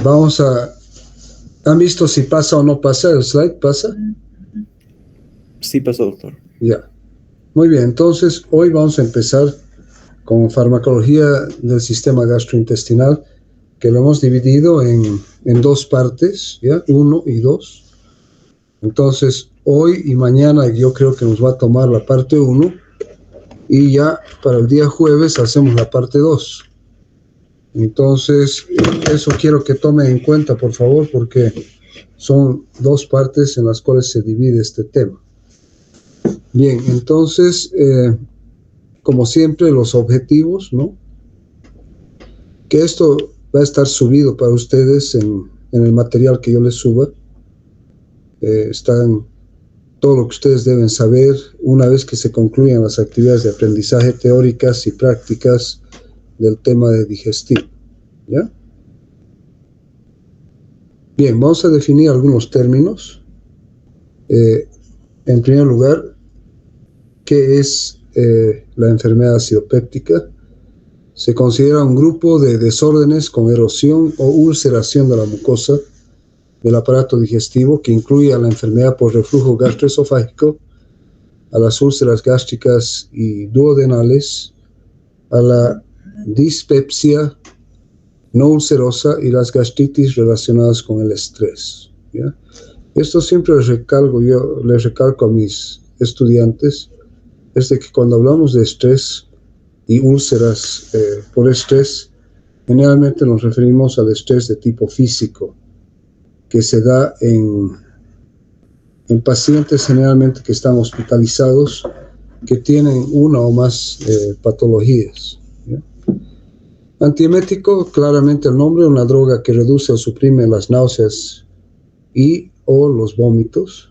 Vamos a... ¿Han visto si pasa o no pasa el slide? ¿Pasa? Sí pasó, doctor. Ya. Muy bien, entonces hoy vamos a empezar con farmacología del sistema gastrointestinal, que lo hemos dividido en dos partes, ¿ya? 1 y 2. Entonces, hoy y mañana yo creo que nos va a tomar la parte 1 y ya para el día jueves hacemos la parte 2. Entonces, eso quiero que tomen en cuenta, por favor, porque son dos partes en las cuales se divide este tema. Bien, entonces, como siempre, los objetivos, ¿no? Que esto va a estar subido para ustedes en el material que yo les suba. Están todo lo que ustedes deben saber una vez que se concluyan las actividades de aprendizaje teóricas y prácticas del tema de digestivo, ¿ya? Bien, vamos a definir algunos términos. En primer lugar, ¿qué es la enfermedad acidopéptica? Se considera un grupo de desórdenes con erosión o ulceración de la mucosa del aparato digestivo que incluye a la enfermedad por reflujo gastroesofágico, a las úlceras gástricas y duodenales, a la dispepsia no ulcerosa y las gastritis relacionadas con el estrés, ¿ya? Esto siempre les recalco a mis estudiantes, es de que cuando hablamos de estrés y úlceras por estrés, generalmente nos referimos al estrés de tipo físico, que se da en pacientes generalmente que están hospitalizados, que tienen una o más patologías, ¿ya? Antiemético, claramente el nombre, una droga que reduce o suprime las náuseas y o los vómitos.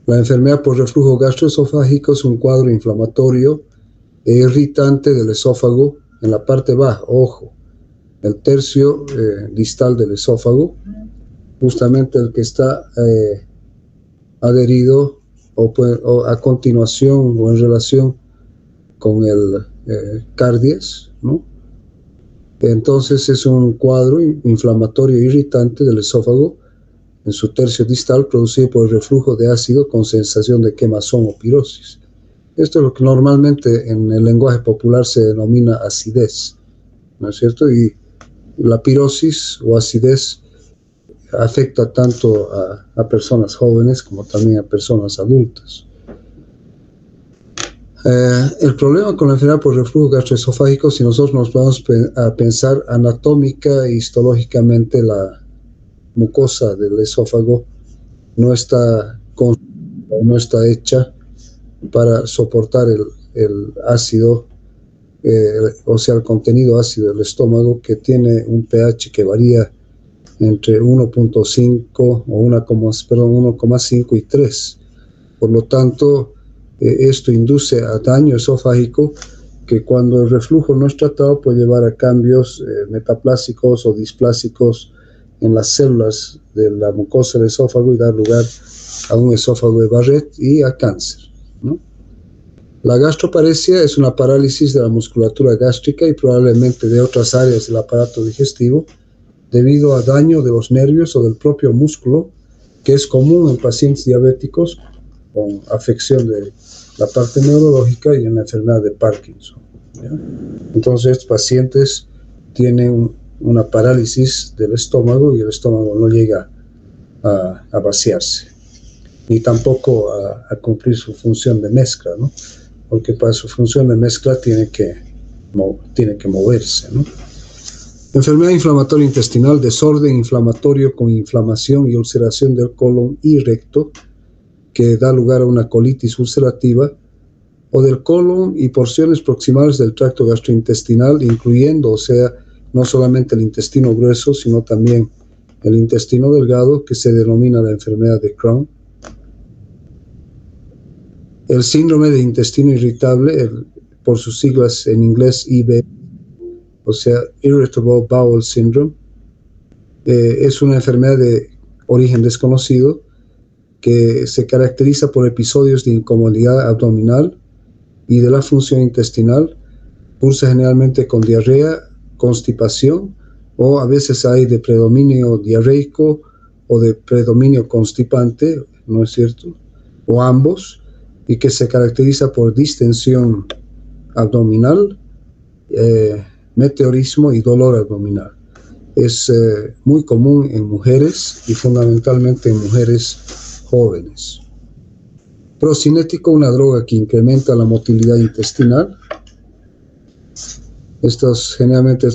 La enfermedad por reflujo gastroesofágico es un cuadro inflamatorio e irritante del esófago en la parte baja, ojo, el tercio distal del esófago, justamente el que está adherido o a continuación o en relación con el cardias, ¿no? Entonces es un cuadro inflamatorio irritante del esófago en su tercio distal producido por el reflujo de ácido con sensación de quemazón o pirosis. Esto es lo que normalmente en el lenguaje popular se denomina acidez, ¿no es cierto? Y la pirosis o acidez afecta tanto a personas jóvenes como también a personas adultas. El problema con la enfermedad por reflujo gastroesofágico, si nosotros nos vamos a pensar anatómica e histológicamente, la mucosa del esófago no está hecha para soportar el ácido, o sea, el contenido ácido del estómago, que tiene un pH que varía entre 1.5 o 1,5 y 3. Por lo tanto, esto induce a daño esofágico que cuando el reflujo no es tratado puede llevar a cambios metaplásicos o displásicos en las células de la mucosa del esófago y dar lugar a un esófago de Barrett y a cáncer, ¿no? La gastroparesia es una parálisis de la musculatura gástrica y probablemente de otras áreas del aparato digestivo debido a daño de los nervios o del propio músculo, que es común en pacientes diabéticos con afección de la parte neurológica y en la enfermedad de Parkinson, ¿ya? Entonces, estos pacientes tienen una parálisis del estómago y el estómago no llega a vaciarse, ni tampoco a cumplir su función de mezcla, ¿no? Porque para su función de mezcla tiene que moverse, ¿no? Enfermedad inflamatoria intestinal, desorden inflamatorio con inflamación y ulceración del colon y recto, que da lugar a una colitis ulcerativa, o del colon y porciones proximales del tracto gastrointestinal, incluyendo, o sea, no solamente el intestino grueso, sino también el intestino delgado, que se denomina la enfermedad de Crohn. El síndrome de intestino irritable, por sus siglas en inglés IBS, o sea, Irritable Bowel Syndrome, es una enfermedad de origen desconocido que se caracteriza por episodios de incomodidad abdominal y de la función intestinal. Cursa generalmente con diarrea, constipación o a veces hay de predominio diarreico o de predominio constipante, ¿no es cierto? O ambos, y que se caracteriza por distensión abdominal, meteorismo y dolor abdominal. Es muy común en mujeres y fundamentalmente en mujeres jóvenes. Procinético, una droga que incrementa la motilidad intestinal. Estos generalmente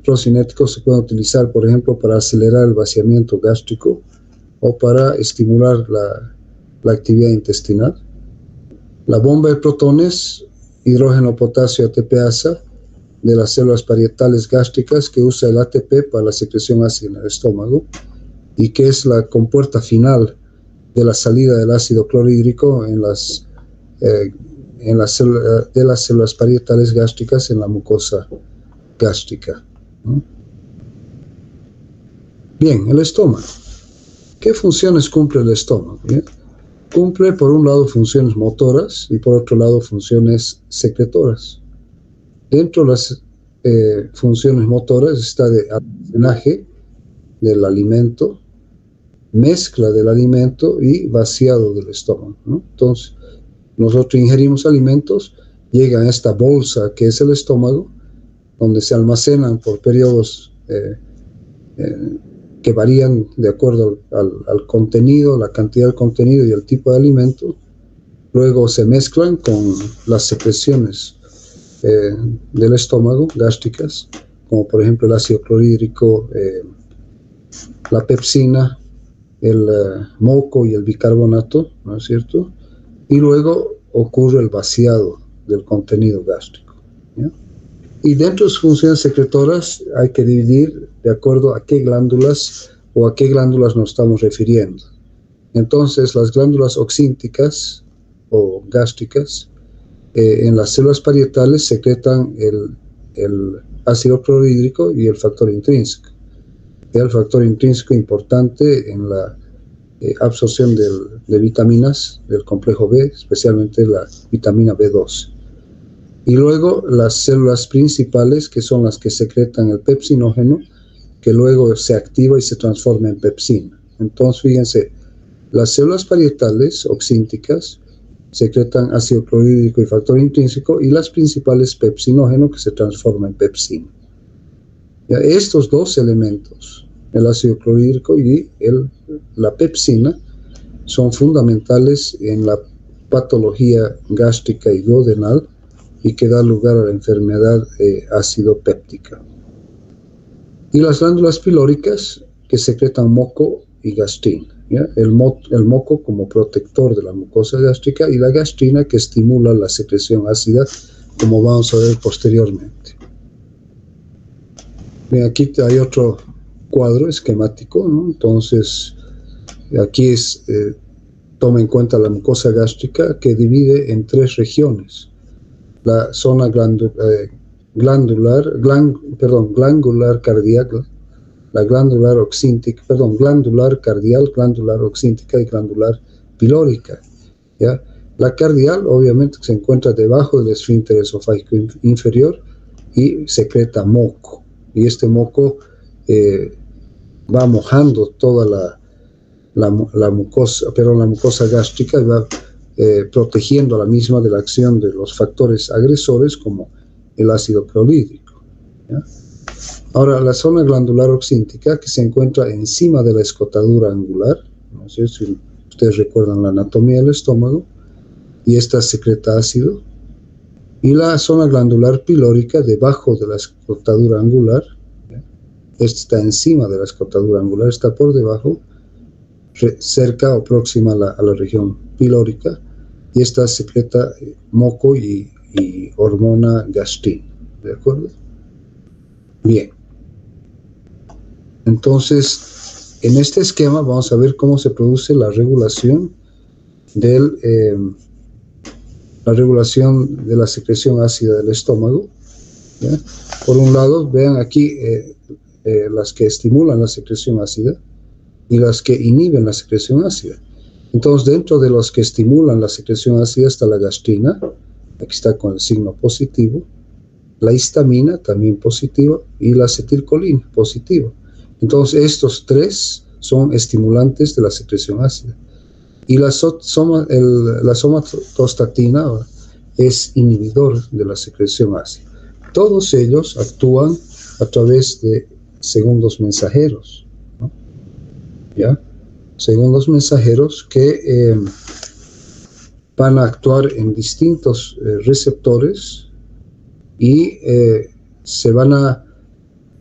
procinéticos se pueden utilizar, por ejemplo, para acelerar el vaciamiento gástrico o para estimular la actividad intestinal. La bomba de protones, hidrógeno, potasio, ATPasa, de las células parietales gástricas, que usa el ATP para la secreción ácida en el estómago y que es la compuerta final de la salida del ácido clorhídrico de las células parietales gástricas en la mucosa gástrica, ¿no? Bien, el estómago. ¿Qué funciones cumple el estómago? ¿Bien? Cumple, por un lado, funciones motoras y, por otro lado, funciones secretoras. Dentro de las funciones motoras está de almacenaje del alimento, mezcla del alimento y vaciado del estómago, ¿no? Entonces, nosotros ingerimos alimentos, llegan a esta bolsa que es el estómago, donde se almacenan por periodos que varían de acuerdo al contenido, la cantidad del contenido y el tipo de alimento. Luego se mezclan con las secreciones del estómago, gástricas, como por ejemplo el ácido clorhídrico, la pepsina, el moco y el bicarbonato, ¿no es cierto? Y luego ocurre el vaciado del contenido gástrico, ¿ya? Y dentro de sus funciones secretoras hay que dividir de acuerdo a qué glándulas o a qué glándulas nos estamos refiriendo. Entonces, las glándulas oxínticas o gástricas en las células parietales secretan el ácido clorhídrico y el factor intrínseco. El factor intrínseco importante en la absorción de vitaminas del complejo B, especialmente la vitamina B12. Y luego las células principales, que son las que secretan el pepsinógeno, que luego se activa y se transforma en pepsina. Entonces, fíjense, las células parietales oxínticas secretan ácido clorhídrico y factor intrínseco, y las principales pepsinógeno, que se transforma en pepsina. Ya, estos dos elementos, el ácido clorhídrico y la pepsina, son fundamentales en la patología gástrica y duodenal y que da lugar a la enfermedad ácido péptica. Y las glándulas pilóricas, que secretan moco y gastrina, ¿ya? El moco como protector de la mucosa gástrica y la gastrina, que estimula la secreción ácida, como vamos a ver posteriormente. Bien, aquí hay otro cuadro esquemático, ¿no? Entonces, aquí toma en cuenta la mucosa gástrica, que divide en tres regiones: la zona glandular cardíaca, la glandular cardial, glandular oxíntica y glandular pilórica, ¿ya? La cardial, obviamente, se encuentra debajo del esfínter esofágico inferior y secreta moco, y este moco va mojando toda la mucosa gástrica, y va protegiendo a la misma de la acción de los factores agresores como el ácido clorhídrico, ¿ya? Ahora, la zona glandular oxíntica, que se encuentra encima de la escotadura angular, no sé si ustedes recuerdan la anatomía del estómago, y esta secreta ácido. Y la zona glandular pilórica, debajo de la escotadura angular, ¿ya? Esta está encima de la escotadura angular, está por debajo, cerca o próxima a la región pilórica, y esta secreta moco y hormona gastrina, ¿de acuerdo? Bien. Entonces, en este esquema vamos a ver cómo se produce la regulación de la secreción ácida del estómago, ¿ya? Por un lado, vean aquí las que estimulan la secreción ácida y las que inhiben la secreción ácida. Entonces, dentro de los que estimulan la secreción ácida está la gastrina, aquí está con el signo positivo, la histamina también positiva y la acetilcolina positiva. Entonces estos tres son estimulantes de la secreción ácida. Y la somatostatina es inhibidor de la secreción ácida. Todos ellos actúan a través de segundos mensajeros, ¿no? ¿Ya? Segundos mensajeros que van a actuar en distintos receptores y se van a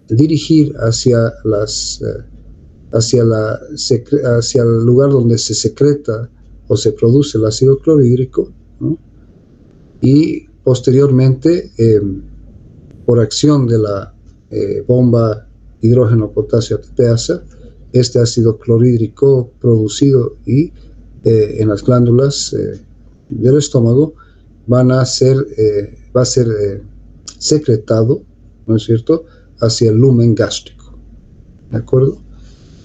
dirigir hacia el lugar donde se secreta o se produce el ácido clorhídrico, ¿no? Y posteriormente, por acción de la bomba hidrógeno-potasio ATPasa, este ácido clorhídrico producido y en las glándulas del estómago va a ser secretado, ¿no es cierto?, hacia el lumen gástrico. ¿De acuerdo?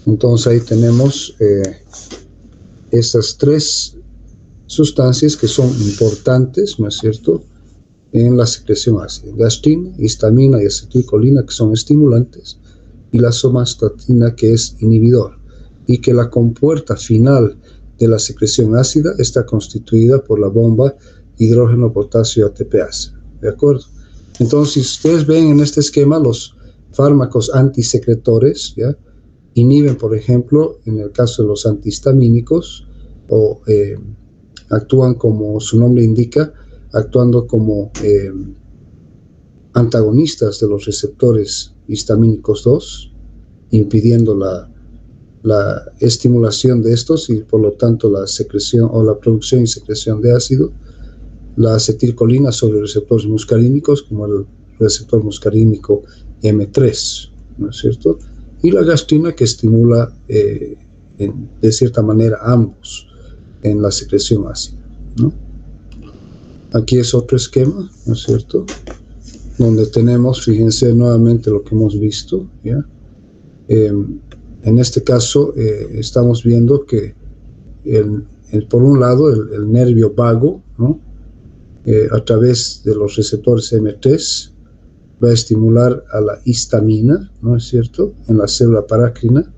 Entonces ahí tenemos estas tres sustancias que son importantes, ¿no es cierto?, en la secreción ácida: gastrina, histamina y acetilcolina, que son estimulantes, y la somatostatina, que es inhibidor, y que la compuerta final de la secreción ácida está constituida por la bomba hidrógeno-potasio ATPasa. ¿De acuerdo? Entonces, si ustedes ven en este esquema, los fármacos antisecretores, ¿ya?, inhiben, por ejemplo, en el caso de los antihistamínicos, o actúan como su nombre indica, actuando como antagonistas de los receptores histamínicos 2, impidiendo la estimulación de estos y por lo tanto la secreción o la producción y secreción de ácido. La acetilcolina sobre receptores muscarínicos, como el receptor muscarínico M3, ¿no es cierto? Y la gastrina, que estimula de cierta manera ambos en la secreción ácida, ¿no? Aquí es otro esquema, ¿no es cierto?, donde tenemos, fíjense nuevamente lo que hemos visto, ¿ya? En este caso estamos viendo que por un lado el nervio vago, ¿no?, a través de los receptores M3 va a estimular a la histamina, ¿no es cierto?, en la célula parácrina,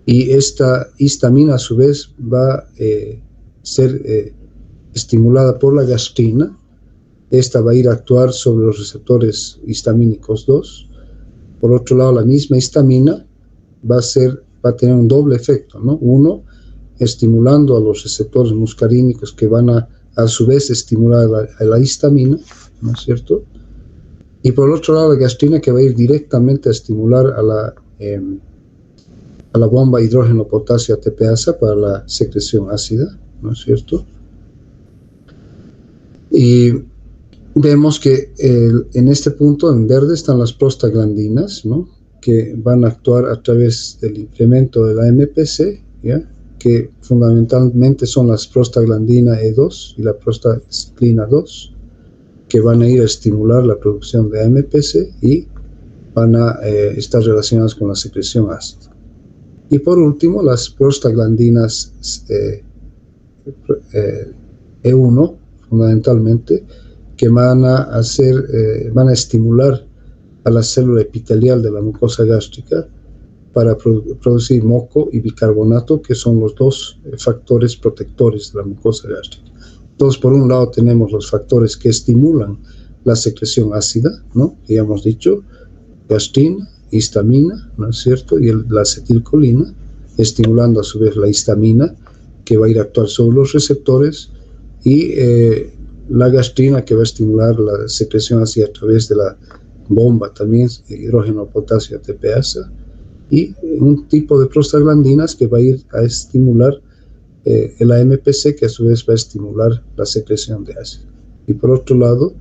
y esta histamina a su vez va a ser estimulada por la gastrina. Esta va a ir a actuar sobre los receptores histamínicos 2. Por otro lado, la misma histamina va a tener un doble efecto, ¿no? Uno, estimulando a los receptores muscarínicos, que van a su vez estimular a la histamina, ¿no es cierto? Y por otro lado, la gastrina, que va a ir directamente a estimular a la bomba hidrógeno-potasio ATPasa para la secreción ácida, ¿no es cierto? Y vemos que en este punto, en verde, están las prostaglandinas, ¿no?, que van a actuar a través del incremento de la MPC, ¿ya?, que fundamentalmente son las prostaglandina E2 y la prostaglandina 2, que van a ir a estimular la producción de AMPC y van a estar relacionadas con la secreción ácida. Y por último, las prostaglandinas E1, fundamentalmente, que van a estimular a la célula epitelial de la mucosa gástrica para producir moco y bicarbonato, que son los dos factores protectores de la mucosa gástrica. Entonces, por un lado tenemos los factores que estimulan la secreción ácida, ¿no?, que ya hemos dicho: gastrina, histamina, ¿no es cierto?, y la acetilcolina, estimulando a su vez la histamina, que va a ir a actuar sobre los receptores, y la gastrina, que va a estimular la secreción ácida a través de la bomba también hidrógeno-potasio ATPasa, y un tipo de prostaglandinas que va a ir a estimular el AMPC, que a su vez va a estimular la secreción de ácido. Y por otro lado,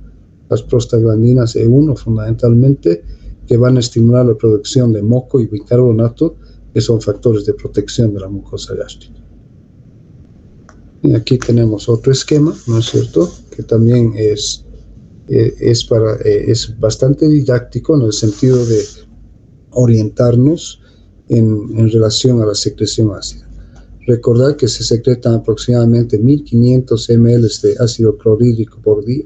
las prostaglandinas E1 fundamentalmente, que van a estimular la producción de moco y bicarbonato, que son factores de protección de la mucosa gástrica. Y aquí tenemos otro esquema, ¿no es cierto?, que también es bastante didáctico en el sentido de orientarnos en relación a la secreción ácida. Recordar que se secretan aproximadamente 1500 ml de ácido clorhídrico por día,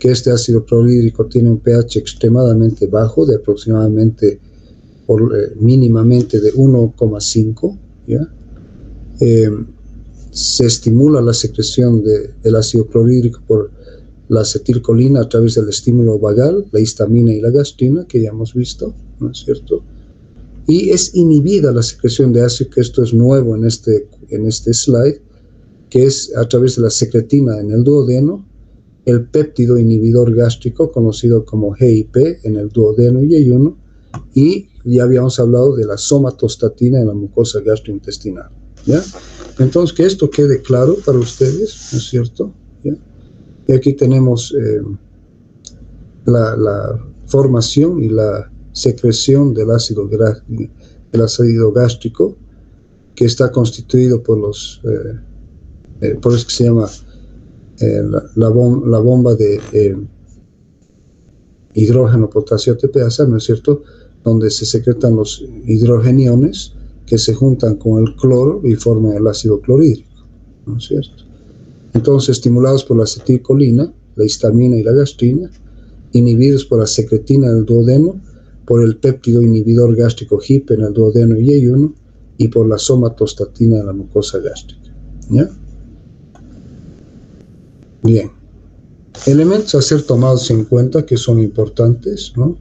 que este ácido clorhídrico tiene un pH extremadamente bajo, de aproximadamente, mínimamente de 1,5, ¿ya? Se estimula la secreción del ácido clorhídrico por la acetilcolina a través del estímulo vagal, la histamina y la gastrina, que ya hemos visto, ¿no es cierto? Y es inhibida la secreción de ácido, que esto es nuevo en este slide, que es a través de la secretina en el duodeno, el péptido inhibidor gástrico, conocido como GIP, en el duodeno y yeyuno, y ya habíamos hablado de la somatostatina en la mucosa gastrointestinal, ¿ya? Entonces, que esto quede claro para ustedes, ¿no es cierto? ¿Ya? Y aquí tenemos la formación y la secreción del ácido gástrico, que está constituido por por eso que se llama la bomba de hidrógeno, potasio, ATPasa, ¿no es cierto?, donde se secretan los hidrogeniones que se juntan con el cloro y forman el ácido clorhídrico, ¿no es cierto? Entonces, estimulados por la acetilcolina, la histamina y la gastrina, inhibidos por la secretina del duodeno, por el péptido inhibidor gástrico GIP en el duodeno y yeyuno, y por la somatostatina en la mucosa gástrica, ¿ya? Bien. Elementos a ser tomados en cuenta que son importantes, ¿no?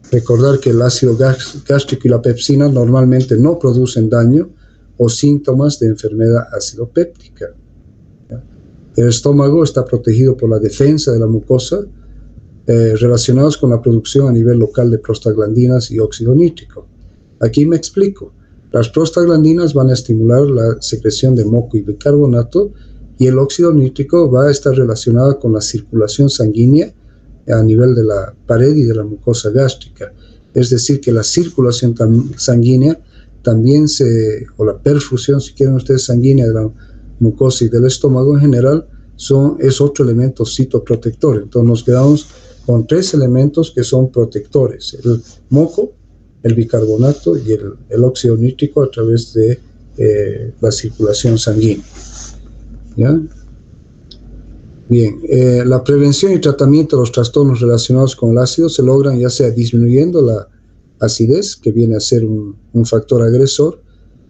Recordar que el ácido gástrico y la pepsina normalmente no producen daño o síntomas de enfermedad acidopéptica. El estómago está protegido por la defensa de la mucosa, relacionados con la producción a nivel local de prostaglandinas y óxido nítrico. Aquí me explico. Las prostaglandinas van a estimular la secreción de moco y bicarbonato, y el óxido nítrico va a estar relacionado con la circulación sanguínea a nivel de la pared y de la mucosa gástrica. Es decir, que la circulación sanguínea también o la perfusión, si quieren ustedes, sanguínea de la mucosa y del estómago en general, es otro elemento citoprotector. Entonces nos quedamos con tres elementos que son protectores: el moco, el bicarbonato y el óxido nítrico a través de la circulación sanguínea, ¿ya? Bien, la prevención y tratamiento de los trastornos relacionados con el ácido se logran ya sea disminuyendo la acidez, que viene a ser un factor agresor,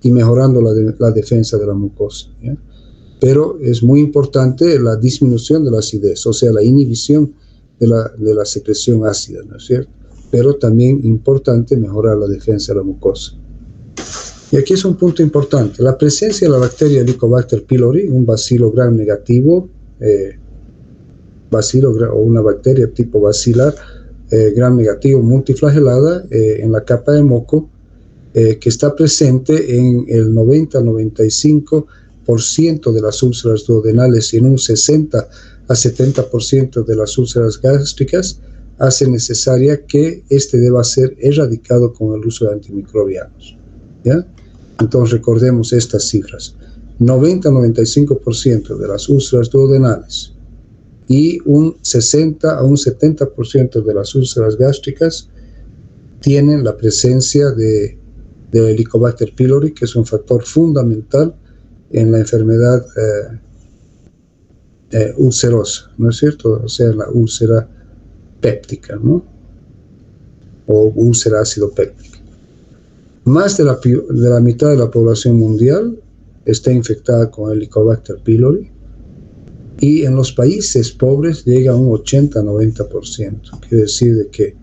y mejorando la defensa de la mucosa, ¿ya? Pero es muy importante la disminución de la acidez, o sea, la inhibición de la secreción ácida, ¿no es cierto? Pero también importante mejorar la defensa de la mucosa. Y aquí es un punto importante: la presencia de la bacteria Helicobacter pylori, un bacilo gram negativo, o una bacteria tipo bacilar gram negativo multiflagelada en la capa de moco, que está presente en el 90 al 95% de las úlceras duodenales y en un 60 a 70% de las úlceras gástricas, hace necesaria que deba ser erradicado con el uso de antimicrobianos, ¿ya? Entonces recordemos estas cifras: 90 a 95% de las úlceras duodenales y un 60 a un 70% de las úlceras gástricas tienen la presencia de Helicobacter pylori, que es un factor fundamental en la enfermedad ulcerosa, ¿no es cierto? O sea, la úlcera péptica, ¿no? O úlcera acidopéptica. Más de la mitad de la población mundial está infectada con Helicobacter pylori, y en los países pobres llega a un 80-90%. Quiere decir de que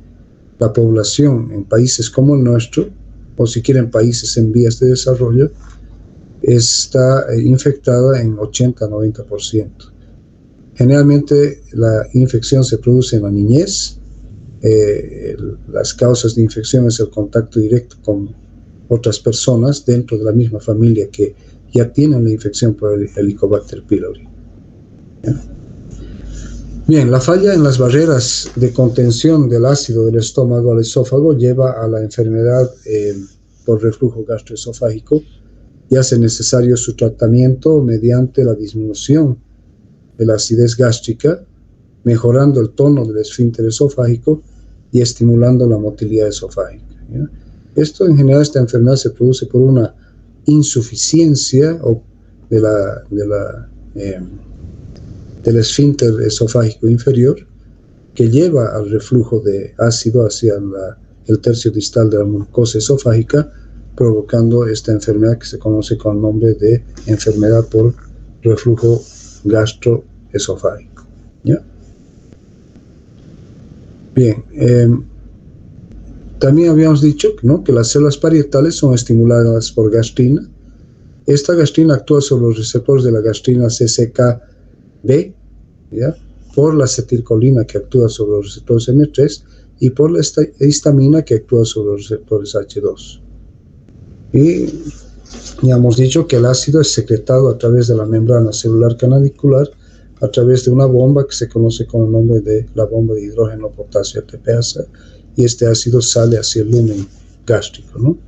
la población en países como el nuestro, o si quieren países en vías de desarrollo, está infectada en 80-90%. Generalmente la infección se produce en la niñez. Las causas de infección es el contacto directo con otras personas dentro de la misma familia que ya tienen la infección por el Helicobacter pylori. Bien, la falla en las barreras de contención del ácido del estómago al esófago lleva a la enfermedad por reflujo gastroesofágico, y hace necesario su tratamiento mediante la disminución de la acidez gástrica, mejorando el tono del esfínter esofágico y estimulando la motilidad esofágica, ¿ya? Esto, en general, esta enfermedad se produce por una insuficiencia del esfínter esofágico inferior, que lleva al reflujo de ácido hacia el tercio distal de la mucosa esofágica, provocando esta enfermedad que se conoce con el nombre de enfermedad por reflujo gastroesofágico. ¿Ya? Bien, también habíamos dicho, ¿no?, que las células parietales son estimuladas por gastrina. Esta gastrina actúa sobre los receptores de la gastrina CCKB, ¿ya?, por la acetilcolina, que actúa sobre los receptores M3, y por la histamina, que actúa sobre los receptores H2. Y ya hemos dicho que el ácido es secretado a través de la membrana celular canalicular, a través de una bomba que se conoce con el nombre de la bomba de hidrógeno potasio ATPase, y este ácido sale hacia el lumen gástrico, ¿no?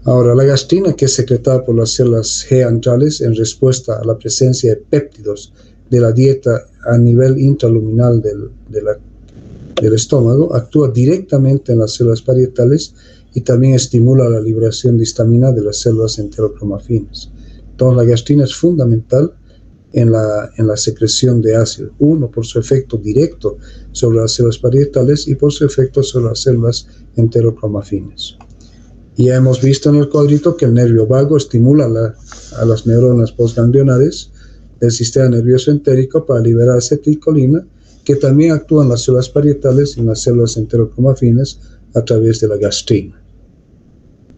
Ahora, la gastrina, que es secretada por las células G antrales en respuesta a la presencia de péptidos de la dieta a nivel intraluminal del estómago, actúa directamente en las células parietales y también estimula la liberación de histamina de las células enterocromafinas. Entonces, la gastrina es fundamental en la secreción de ácido, uno por su efecto directo sobre las células parietales y por su efecto sobre las células enterocromafinas. Y ya hemos visto en el cuadrito que el nervio vago estimula a las neuronas postganglionares del sistema nervioso entérico para liberar acetilcolina, que también actúa en las células parietales y en las células enterocromafinas a través de la gastrina.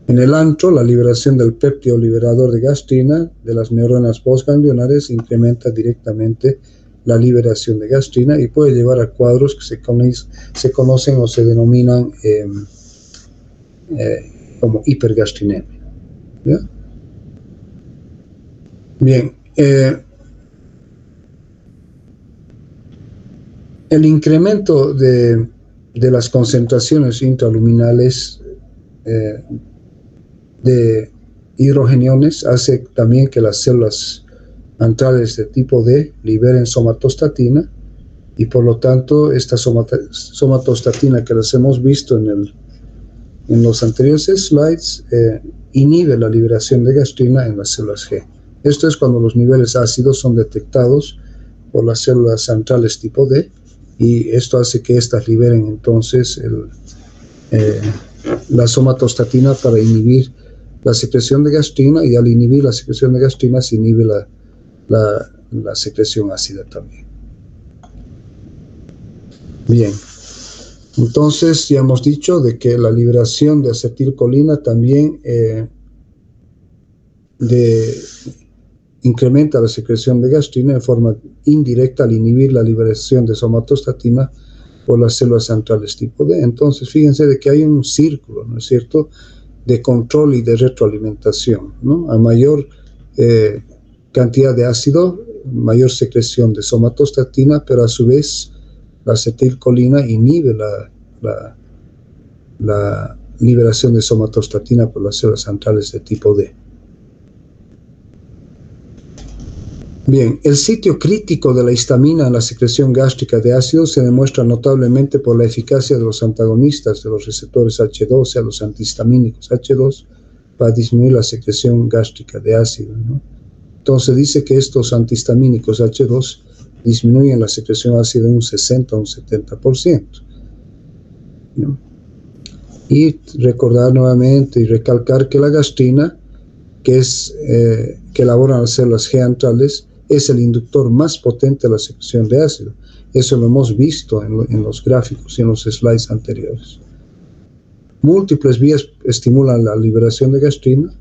En el antro, la liberación del péptido liberador de gastrina de las neuronas postganglionares incrementa directamente la liberación de gastrina y puede llevar a cuadros que se conocen o se denominan como hipergastrinemia. ¿Ya? Bien, el incremento de las concentraciones intraluminales de hidrogeniones hace también que las células antrales de tipo D liberen somatostatina, y por lo tanto esta somatostatina, que las hemos visto en los anteriores slides, inhibe la liberación de gastrina en las células G. Esto es cuando los niveles ácidos son detectados por las células antrales tipo D, y esto hace que éstas liberen entonces la somatostatina para inhibir la secreción de gastrina, y al inhibir la secreción de gastrina se inhibe la secreción ácida también. Bien, entonces ya hemos dicho de que la liberación de acetilcolina también incrementa la secreción de gastrina en forma indirecta al inhibir la liberación de somatostatina por las células centrales tipo D. Entonces, fíjense de que hay un círculo, ¿no es cierto?, de control y de retroalimentación, ¿no? A mayor cantidad de ácido, mayor secreción de somatostatina, pero a su vez la acetilcolina inhibe la liberación de somatostatina por las células centrales de tipo D. Bien, el sitio crítico de la histamina en la secreción gástrica de ácido se demuestra notablemente por la eficacia de los antagonistas de los receptores H2, o sea, los antihistamínicos H2, para disminuir la secreción gástrica de ácido, ¿no? Entonces dice que estos antihistamínicos H2 disminuyen la secreción ácida un 60 o un 70%, ¿no? Y recordar nuevamente y recalcar que la gastrina, que elaboran las células G antrales, es el inductor más potente de la secreción de ácido. Eso lo hemos visto en los gráficos y en los slides anteriores. Múltiples vías estimulan la liberación de gastrina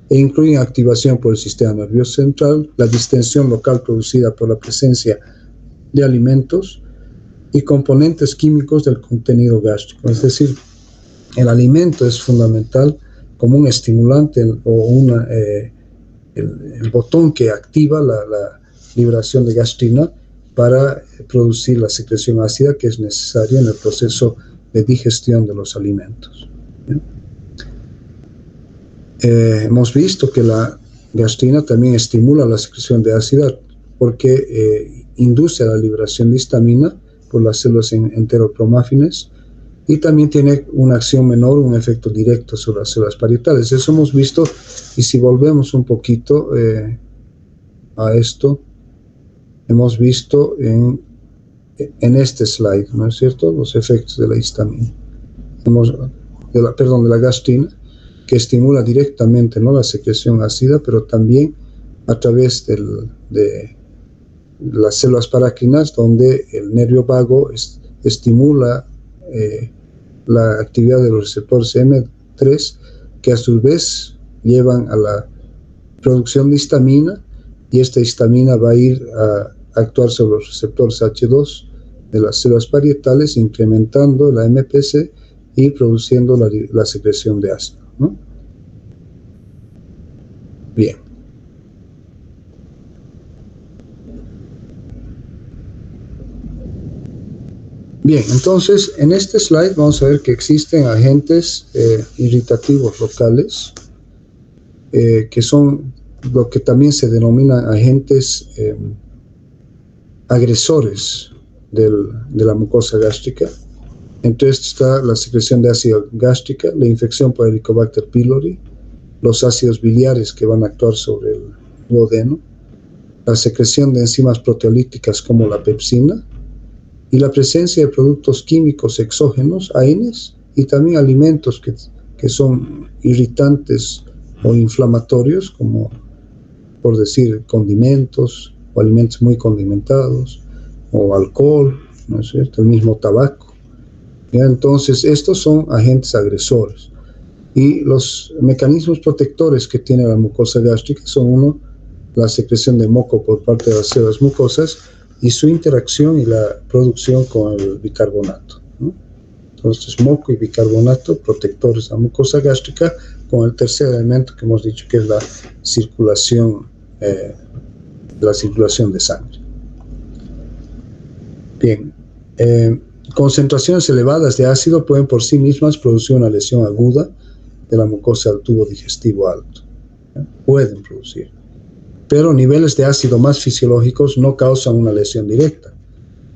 e incluyen activación por el sistema nervioso central, la distensión local producida por la presencia de alimentos y componentes químicos del contenido gástrico. Es decir, el alimento es fundamental como un estimulante o el botón que activa la liberación de gastrina para producir la secreción ácida que es necesaria en el proceso de digestión de los alimentos. Hemos visto que la gastrina también estimula la secreción de ácido porque induce la liberación de histamina por las células enterocromáfinas, y también tiene una acción menor, un efecto directo sobre las células parietales. Eso hemos visto, y si volvemos un poquito a esto, hemos visto en este slide, ¿no es cierto?, los efectos de la histamina, de la gastrina, que estimula directamente, ¿no?, la secreción ácida, pero también a través de las células paracrinas, donde el nervio vago estimula la actividad de los receptores M3, que a su vez llevan a la producción de histamina, y esta histamina va a ir a actuar sobre los receptores H2 de las células parietales, incrementando la MPC y produciendo la secreción de ácido, ¿no? Bien. Bien, entonces en este slide vamos a ver que existen agentes irritativos locales, que son lo que también se denominan agentes agresores de la mucosa gástrica. Entre estos está la secreción de ácido gástrica, la infección por Helicobacter pylori, los ácidos biliares que van a actuar sobre el duodeno, la secreción de enzimas proteolíticas como la pepsina, y la presencia de productos químicos exógenos, AINES, y también alimentos que son irritantes o inflamatorios, como por decir condimentos o alimentos muy condimentados, o alcohol, ¿no es cierto?, el mismo tabaco. ¿Ya? Entonces estos son agentes agresores, y los mecanismos protectores que tiene la mucosa gástrica son: uno, la secreción de moco por parte de las células mucosas y su interacción y la producción con el bicarbonato, ¿no? Entonces, moco y bicarbonato, protectores de la mucosa gástrica, con el tercer elemento que hemos dicho, que es la circulación de sangre. Bien, concentraciones elevadas de ácido pueden por sí mismas producir una lesión aguda de la mucosa del tubo digestivo alto, ¿eh? Pueden producir, pero niveles de ácido más fisiológicos no causan una lesión directa,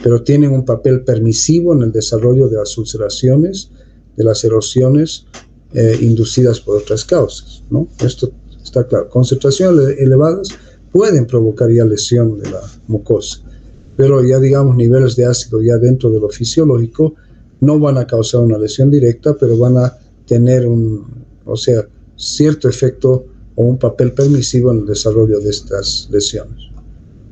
pero tienen un papel permisivo en el desarrollo de las ulceraciones, de las erosiones inducidas por otras causas, ¿no? Esto está claro. Concentraciones elevadas pueden provocar ya lesión de la mucosa, pero ya digamos niveles de ácido ya dentro de lo fisiológico no van a causar una lesión directa, pero van a tener cierto efecto o un papel permisivo en el desarrollo de estas lesiones.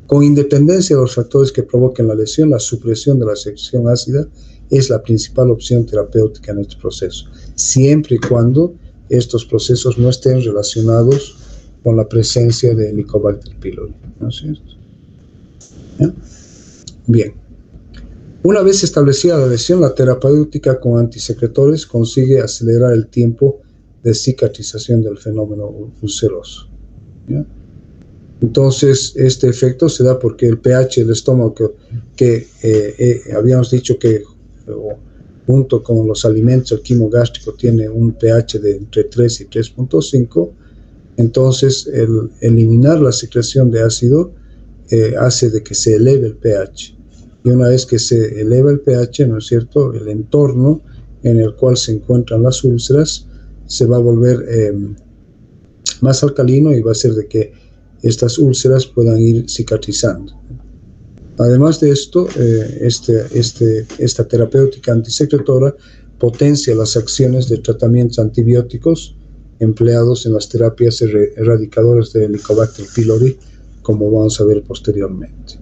Con independencia de los factores que provoquen la lesión, la supresión de la secreción ácida es la principal opción terapéutica en este proceso, siempre y cuando estos procesos no estén relacionados con la presencia de Helicobacter pylori, ¿no es cierto? ¿Ya? Bien. Una vez establecida la lesión, la terapéutica con antisecretores consigue acelerar el tiempo de cicatrización del fenómeno ulceroso, ¿ya? Entonces, este efecto se da porque el pH del estómago, que habíamos dicho que junto con los alimentos, el quimo gástrico tiene un pH de entre 3 y 3.5, entonces el eliminar la secreción de ácido hace de que se eleve el pH. Y una vez que se eleva el pH, ¿no es cierto?, el entorno en el cual se encuentran las úlceras se va a volver más alcalino, y va a hacer de que estas úlceras puedan ir cicatrizando. Además de esto, esta terapéutica antisecretora potencia las acciones de tratamientos antibióticos empleados en las terapias erradicadoras de Helicobacter pylori, como vamos a ver posteriormente.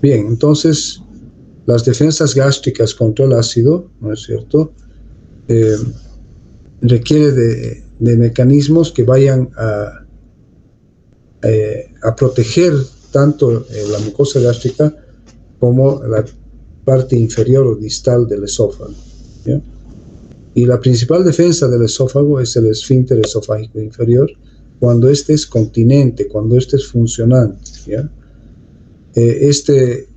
Bien, entonces, las defensas gástricas contra el ácido, ¿no es cierto?, requiere de mecanismos que vayan a proteger tanto la mucosa gástrica como la parte inferior o distal del esófago, ¿ya? Y la principal defensa del esófago es el esfínter esofágico inferior, cuando éste es continente, cuando éste es funcionante, ¿ya? Este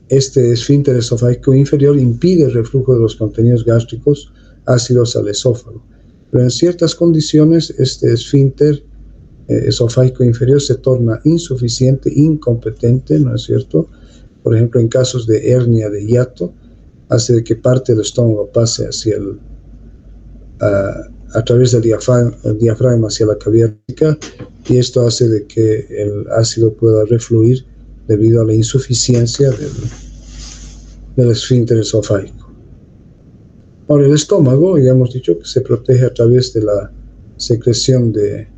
esfínter esofágico inferior impide el reflujo de los contenidos gástricos ácidos al esófago, pero en ciertas condiciones este esfínter esofágico inferior se torna insuficiente, incompetente, ¿no es cierto? Por ejemplo, en casos de hernia de hiato, hace de que parte del estómago pase hacia a través del diafragma hacia la cavidad gástrica, y esto hace de que el ácido pueda refluir debido a la insuficiencia del esfínter esofágico. Ahora, el estómago, ya hemos dicho que se protege a través de la secreción de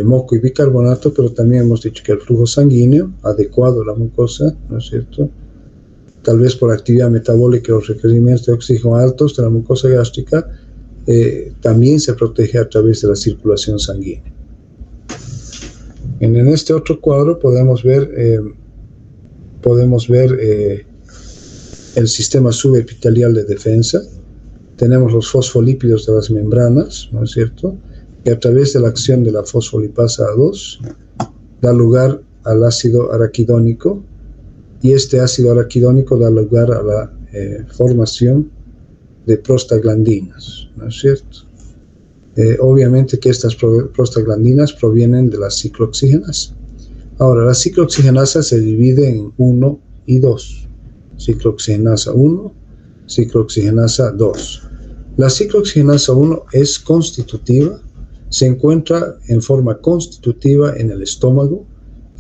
moco y bicarbonato, pero también hemos dicho que el flujo sanguíneo adecuado a la mucosa, ¿no es cierto?, tal vez por actividad metabólica o requerimientos de oxígeno altos de la mucosa gástrica, también se protege a través de la circulación sanguínea. En este otro cuadro podemos ver el sistema subepitelial de defensa. Tenemos los fosfolípidos de las membranas, ¿no es cierto?, que a través de la acción de la fosfolipasa A2 da lugar al ácido araquidónico, y este ácido araquidónico da lugar a la formación de prostaglandinas, ¿no es cierto? Obviamente que estas prostaglandinas provienen de la ciclooxigenasa. Ahora, la ciclooxigenasa se divide en 1 y 2. Ciclooxigenasa 1, ciclooxigenasa 2. La ciclooxigenasa 1 es constitutiva, se encuentra en forma constitutiva en el estómago,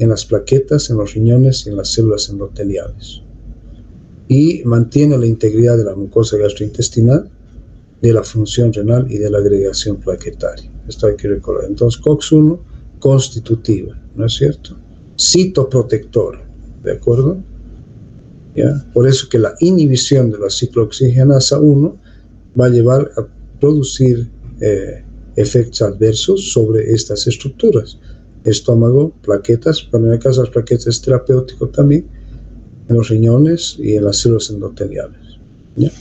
en las plaquetas, en los riñones y en las células endoteliales. Y mantiene la integridad de la mucosa gastrointestinal, de la función renal y de la agregación plaquetaria. Esto hay que recordar. Entonces, COX-1, constitutiva, ¿no es cierto? Citoprotectora, ¿de acuerdo? ¿Ya? Por eso que la inhibición de la ciclooxigenasa 1 va a llevar a producir efectos adversos sobre estas estructuras. Estómago, plaquetas, pero en el caso de las plaquetas es terapéutico también, en los riñones y en las células endoteliales. ¿Ya?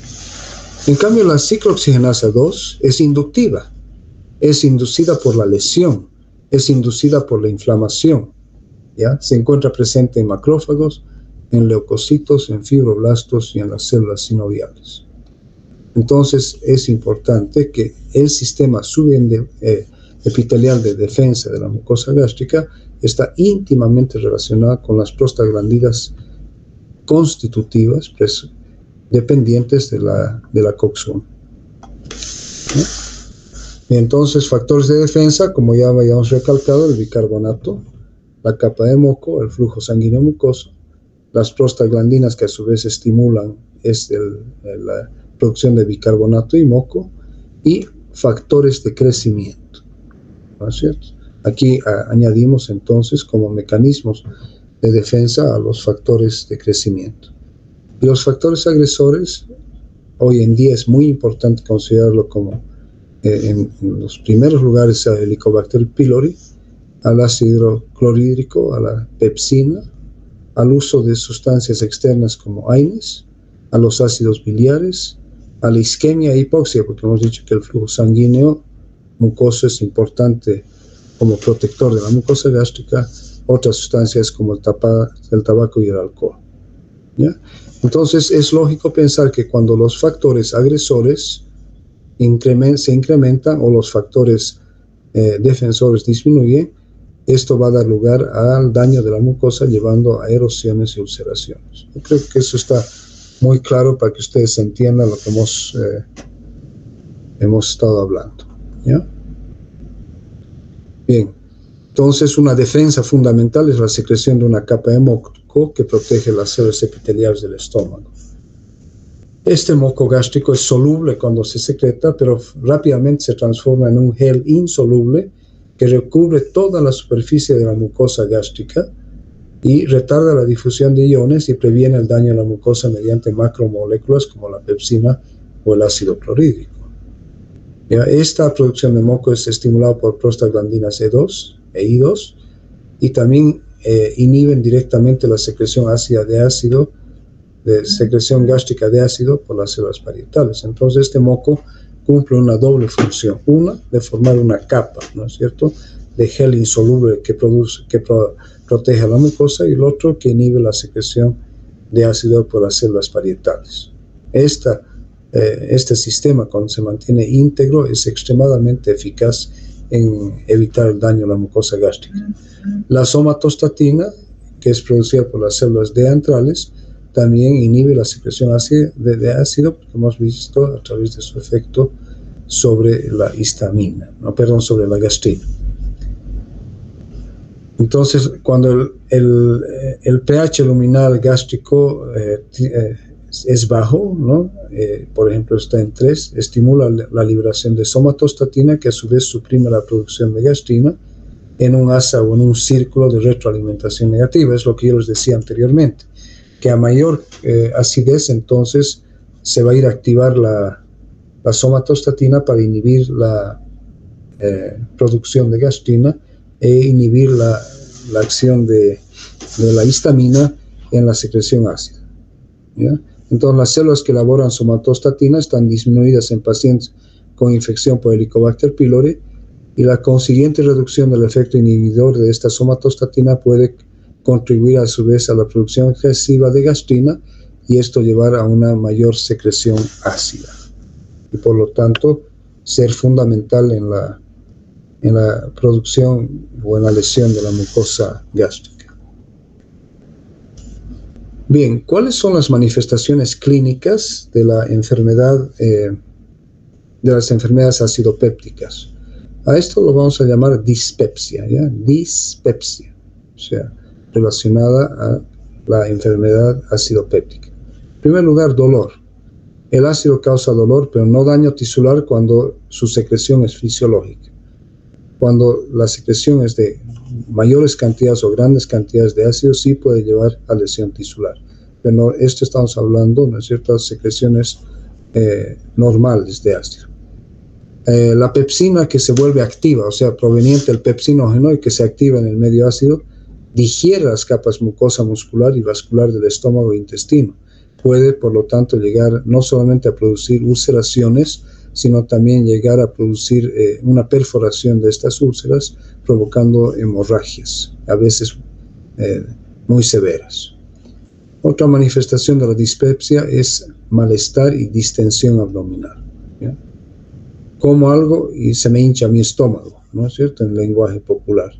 En cambio, la ciclooxigenasa 2 es inductiva, es inducida por la lesión, es inducida por la inflamación. ¿Ya? Se encuentra presente en macrófagos, en leucocitos, en fibroblastos y en las células sinoviales. Entonces, es importante que el sistema subepitelial de defensa de la mucosa gástrica está íntimamente relacionado con las prostaglandinas constitutivas dependientes de la COX-1. Y entonces, factores de defensa, como ya habíamos recalcado, el bicarbonato, la capa de moco, el flujo sanguíneo mucoso, las prostaglandinas que a su vez estimulan la producción de bicarbonato y moco, y factores de crecimiento, ¿no es cierto? Aquí añadimos entonces como mecanismos de defensa a los factores de crecimiento. Y los factores agresores, hoy en día es muy importante considerarlo como en los primeros lugares al Helicobacter pylori, al ácido clorhídrico, a la pepsina, al uso de sustancias externas como AINES, a los ácidos biliares, a la isquemia e hipoxia, porque hemos dicho que el flujo sanguíneo mucoso es importante como protector de la mucosa gástrica, otras sustancias como el tabaco y el alcohol. ¿Ya? Entonces es lógico pensar que cuando los factores agresores se incrementan o los factores defensores disminuyen, esto va a dar lugar al daño de la mucosa, llevando a erosiones y ulceraciones. Yo creo que eso está muy claro para que ustedes entiendan lo que hemos estado hablando. ¿Ya? Bien, entonces una defensa fundamental es la secreción de una capa de moco que protege las células epiteliales del estómago. Este moco gástrico es soluble cuando se secreta, pero rápidamente se transforma en un gel insoluble que recubre toda la superficie de la mucosa gástrica y retarda la difusión de iones y previene el daño a la mucosa mediante macromoléculas como la pepsina o el ácido clorhídrico. ¿Ya? Esta producción de moco es estimulada por prostaglandinas E2 e I2 y también inhiben directamente la secreción ácida de secreción gástrica de ácido por las células parietales. Entonces este moco cumple una doble función. Una, de formar una capa, ¿no es cierto?, de gel insoluble que protege a la mucosa, y el otro que inhibe la secreción de ácido por las células parietales. Este sistema, cuando se mantiene íntegro, es extremadamente eficaz en evitar el daño a la mucosa gástrica. La somatostatina, que es producida por las células D antrales, también inhibe la secreción de ácido, porque hemos visto a través de su efecto sobre la histamina, sobre la gastrina. Entonces, cuando el pH luminal gástrico es bajo, ¿no? Por ejemplo, está en 3, estimula la liberación de somatostatina, que a su vez suprime la producción de gastrina en un asa o en un círculo de retroalimentación negativa. Es lo que yo les decía anteriormente, que a mayor acidez, entonces se va a ir a activar la somatostatina para inhibir la producción de gastrina e inhibir la acción de la histamina en la secreción ácida, ¿ya? Entonces, las células que elaboran somatostatina están disminuidas en pacientes con infección por Helicobacter pylori, y la consiguiente reducción del efecto inhibidor de esta somatostatina puede contribuir a su vez a la producción excesiva de gastrina, y esto llevar a una mayor secreción ácida, y por lo tanto ser fundamental en la producción o en la lesión de la mucosa gástrica. Bien, ¿cuáles son las manifestaciones clínicas de la enfermedad, de las enfermedades acidopépticas? A esto lo vamos a llamar dispepsia, ¿ya? Dispepsia, o sea, relacionada a la enfermedad acidopéptica. En primer lugar, dolor. El ácido causa dolor, pero no daño tisular cuando su secreción es fisiológica. Cuando la secreción es de mayores cantidades o grandes cantidades de ácido, sí puede llevar a lesión tisular. Pero no, esto estamos hablando, ¿no es cierto?, de secreciones normales de ácido. La pepsina que se vuelve activa, o sea, proveniente del pepsinógeno y que se activa en el medio ácido, digiere las capas mucosa muscular y vascular del estómago e intestino. Puede, por lo tanto, llegar no solamente a producir ulceraciones, sino también llegar a producir una perforación de estas úlceras, provocando hemorragias, a veces muy severas. Otra manifestación de la dispepsia es malestar y distensión abdominal, ¿ya? Como algo y se me hincha mi estómago, ¿no es cierto?, en lenguaje popular.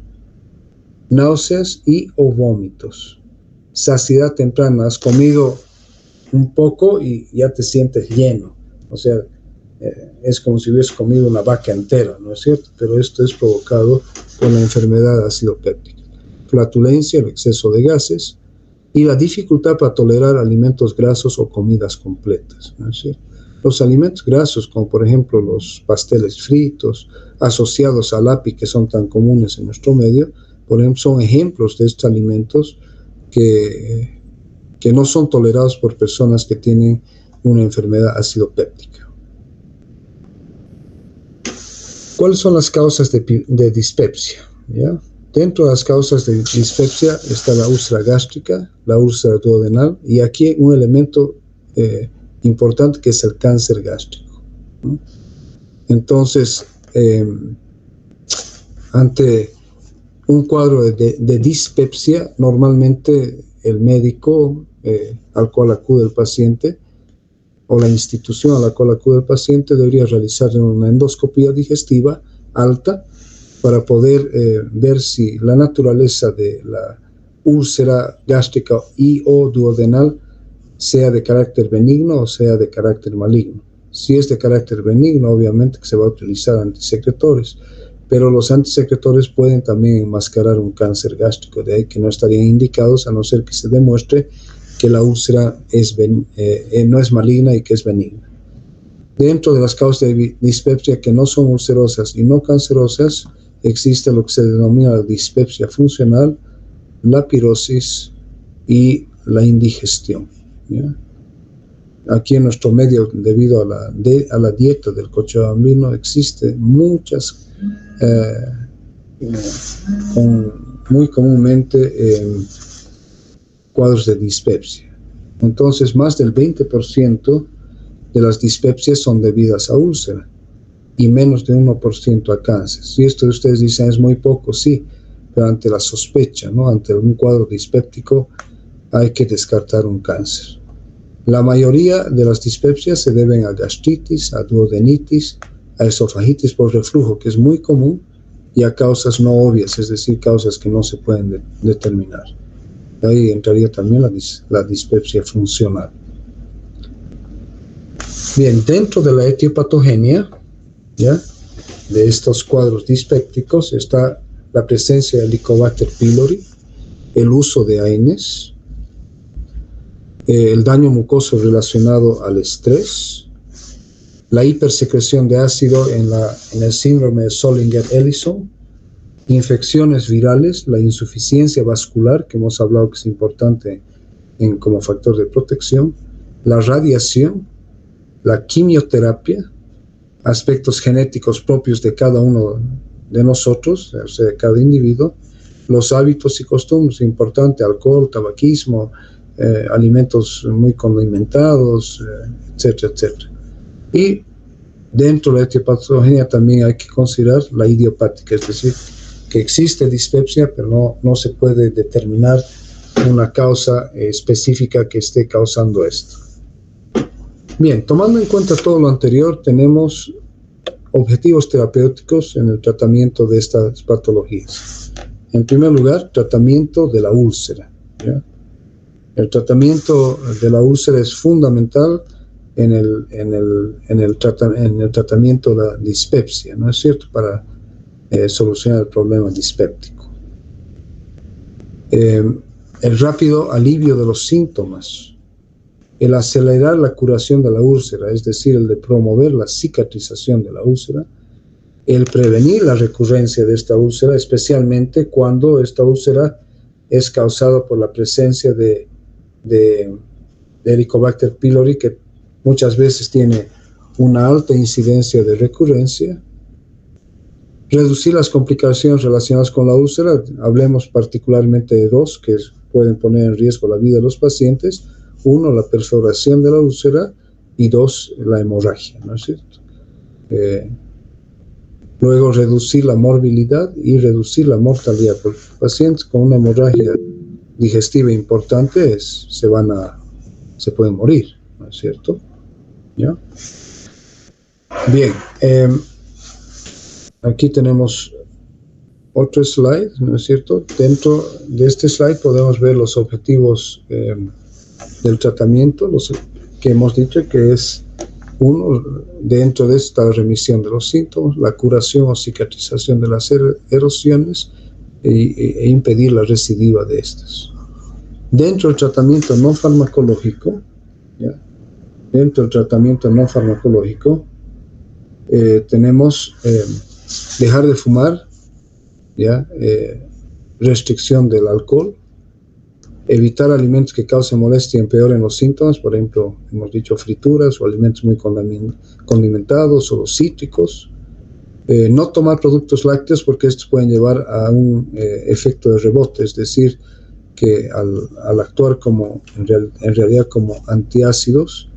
Náuseas y o vómitos. Saciedad temprana, has comido un poco y ya te sientes lleno, o sea, es como si hubieras comido una vaca entera, ¿no es cierto? Pero esto es provocado por la enfermedad acidopéptica. Flatulencia, el exceso de gases, y la dificultad para tolerar alimentos grasos o comidas completas, ¿no es cierto? Los alimentos grasos, como por ejemplo los pasteles fritos, asociados al API, que son tan comunes en nuestro medio, por ejemplo, son ejemplos de estos alimentos que no son tolerados por personas que tienen una enfermedad acidopéptica. ¿Cuáles son las causas de dispepsia? ¿Ya? Dentro de las causas de dispepsia está la úlcera gástrica, la úlcera duodenal, y aquí un elemento importante que es el cáncer gástrico, ¿no? Entonces, ante un cuadro de dispepsia, normalmente el médico al cual acude el paciente, o la institución a la cual acude el paciente, debería realizar una endoscopía digestiva alta para poder ver si la naturaleza de la úlcera gástrica y o duodenal sea de carácter benigno o sea de carácter maligno. Si es de carácter benigno, obviamente que se va a utilizar antisecretores, pero los antisecretores pueden también enmascarar un cáncer gástrico, de ahí que no estarían indicados a no ser que se demuestre que la úlcera no es maligna y que es benigna. Dentro de las causas de dispepsia que no son ulcerosas y no cancerosas, existe lo que se denomina la dispepsia funcional, la pirosis y la indigestión, ¿ya? Aquí en nuestro medio, debido a la dieta del cochabambino, existe muchas, muy comúnmente, cuadros de dispepsia. Entonces, más del 20% de las dispepsias son debidas a úlcera y menos de 1% a cáncer. Si esto ustedes dicen es muy poco, sí, pero ante la sospecha, ¿no?, ante un cuadro dispéptico, hay que descartar un cáncer. La mayoría de las dispepsias se deben a gastritis, a duodenitis, a esofagitis por reflujo, que es muy común, y a causas no obvias, es decir, causas que no se pueden determinar. Ahí entraría también la dispepsia funcional. Bien, dentro de la etiopatogenia, ¿ya?, de estos cuadros dispépticos está la presencia de Helicobacter pylori. el uso de AINES, el daño mucoso relacionado al estrés, la hipersecreción de ácido en el síndrome de Zollinger-Ellison, infecciones virales, la insuficiencia vascular, que hemos hablado que es importante como factor de protección, la radiación, la quimioterapia, aspectos genéticos propios de cada uno de nosotros, o sea, de cada individuo, los hábitos y costumbres, importante, alcohol, tabaquismo, alimentos muy condimentados, etcétera, etcétera. Y dentro de la etiopatogenia también hay que considerar la idiopática, es decir, que existe dispepsia, pero no se puede determinar una causa específica que esté causando esto. Bien, tomando en cuenta todo lo anterior, tenemos objetivos terapéuticos en el tratamiento de estas patologías. En primer lugar, tratamiento de la úlcera, ¿ya? El tratamiento de la úlcera es fundamental en el tratamiento de la dispepsia, ¿no es cierto?, para solucionar el problema dispéptico. El rápido alivio de los síntomas, el acelerar la curación de la úlcera, es decir, el de promover la cicatrización de la úlcera, el prevenir la recurrencia de esta úlcera, especialmente cuando esta úlcera es causada por la presencia de Helicobacter pylori, que muchas veces tiene una alta incidencia de recurrencia. Reducir las complicaciones relacionadas con la úlcera, hablemos particularmente de dos que pueden poner en riesgo la vida de los pacientes. Uno, la perforación de la úlcera, y dos, la hemorragia, ¿no es cierto? Luego, reducir la morbilidad y reducir la mortalidad. Porque pacientes con una hemorragia digestiva importante se pueden morir, ¿no es cierto? ¿Ya? Bien, aquí tenemos otro slide, ¿no es cierto? Dentro de este slide podemos ver los objetivos del tratamiento, los que hemos dicho que es uno, dentro de esta remisión de los síntomas, la curación o cicatrización de las erosiones e impedir la recidiva de estas. Dentro del tratamiento no farmacológico, ¿ya? Tenemos dejar de fumar, ¿ya? Restricción del alcohol, evitar alimentos que causen molestia y empeoren los síntomas, por ejemplo, hemos dicho frituras o alimentos muy condimentados o los cítricos. No tomar productos lácteos porque estos pueden llevar a un efecto de rebote, es decir, que al actuar en realidad como antiácidos,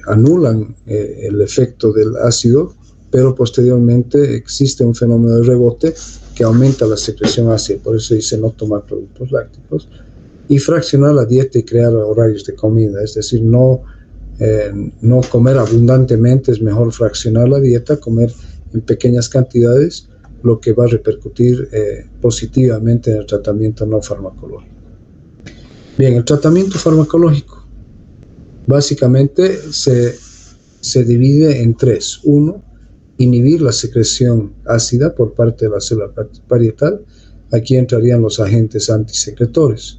anulan el efecto del ácido, pero posteriormente existe un fenómeno de rebote que aumenta la secreción ácida, por eso dice no tomar productos lácticos. Y fraccionar la dieta y crear horarios de comida, es decir, no comer abundantemente, es mejor fraccionar la dieta, comer en pequeñas cantidades, lo que va a repercutir positivamente en el tratamiento no farmacológico. Bien, el tratamiento farmacológico básicamente se divide en tres. Uno, inhibir la secreción ácida por parte de la célula parietal. Aquí entrarían los agentes antisecretores.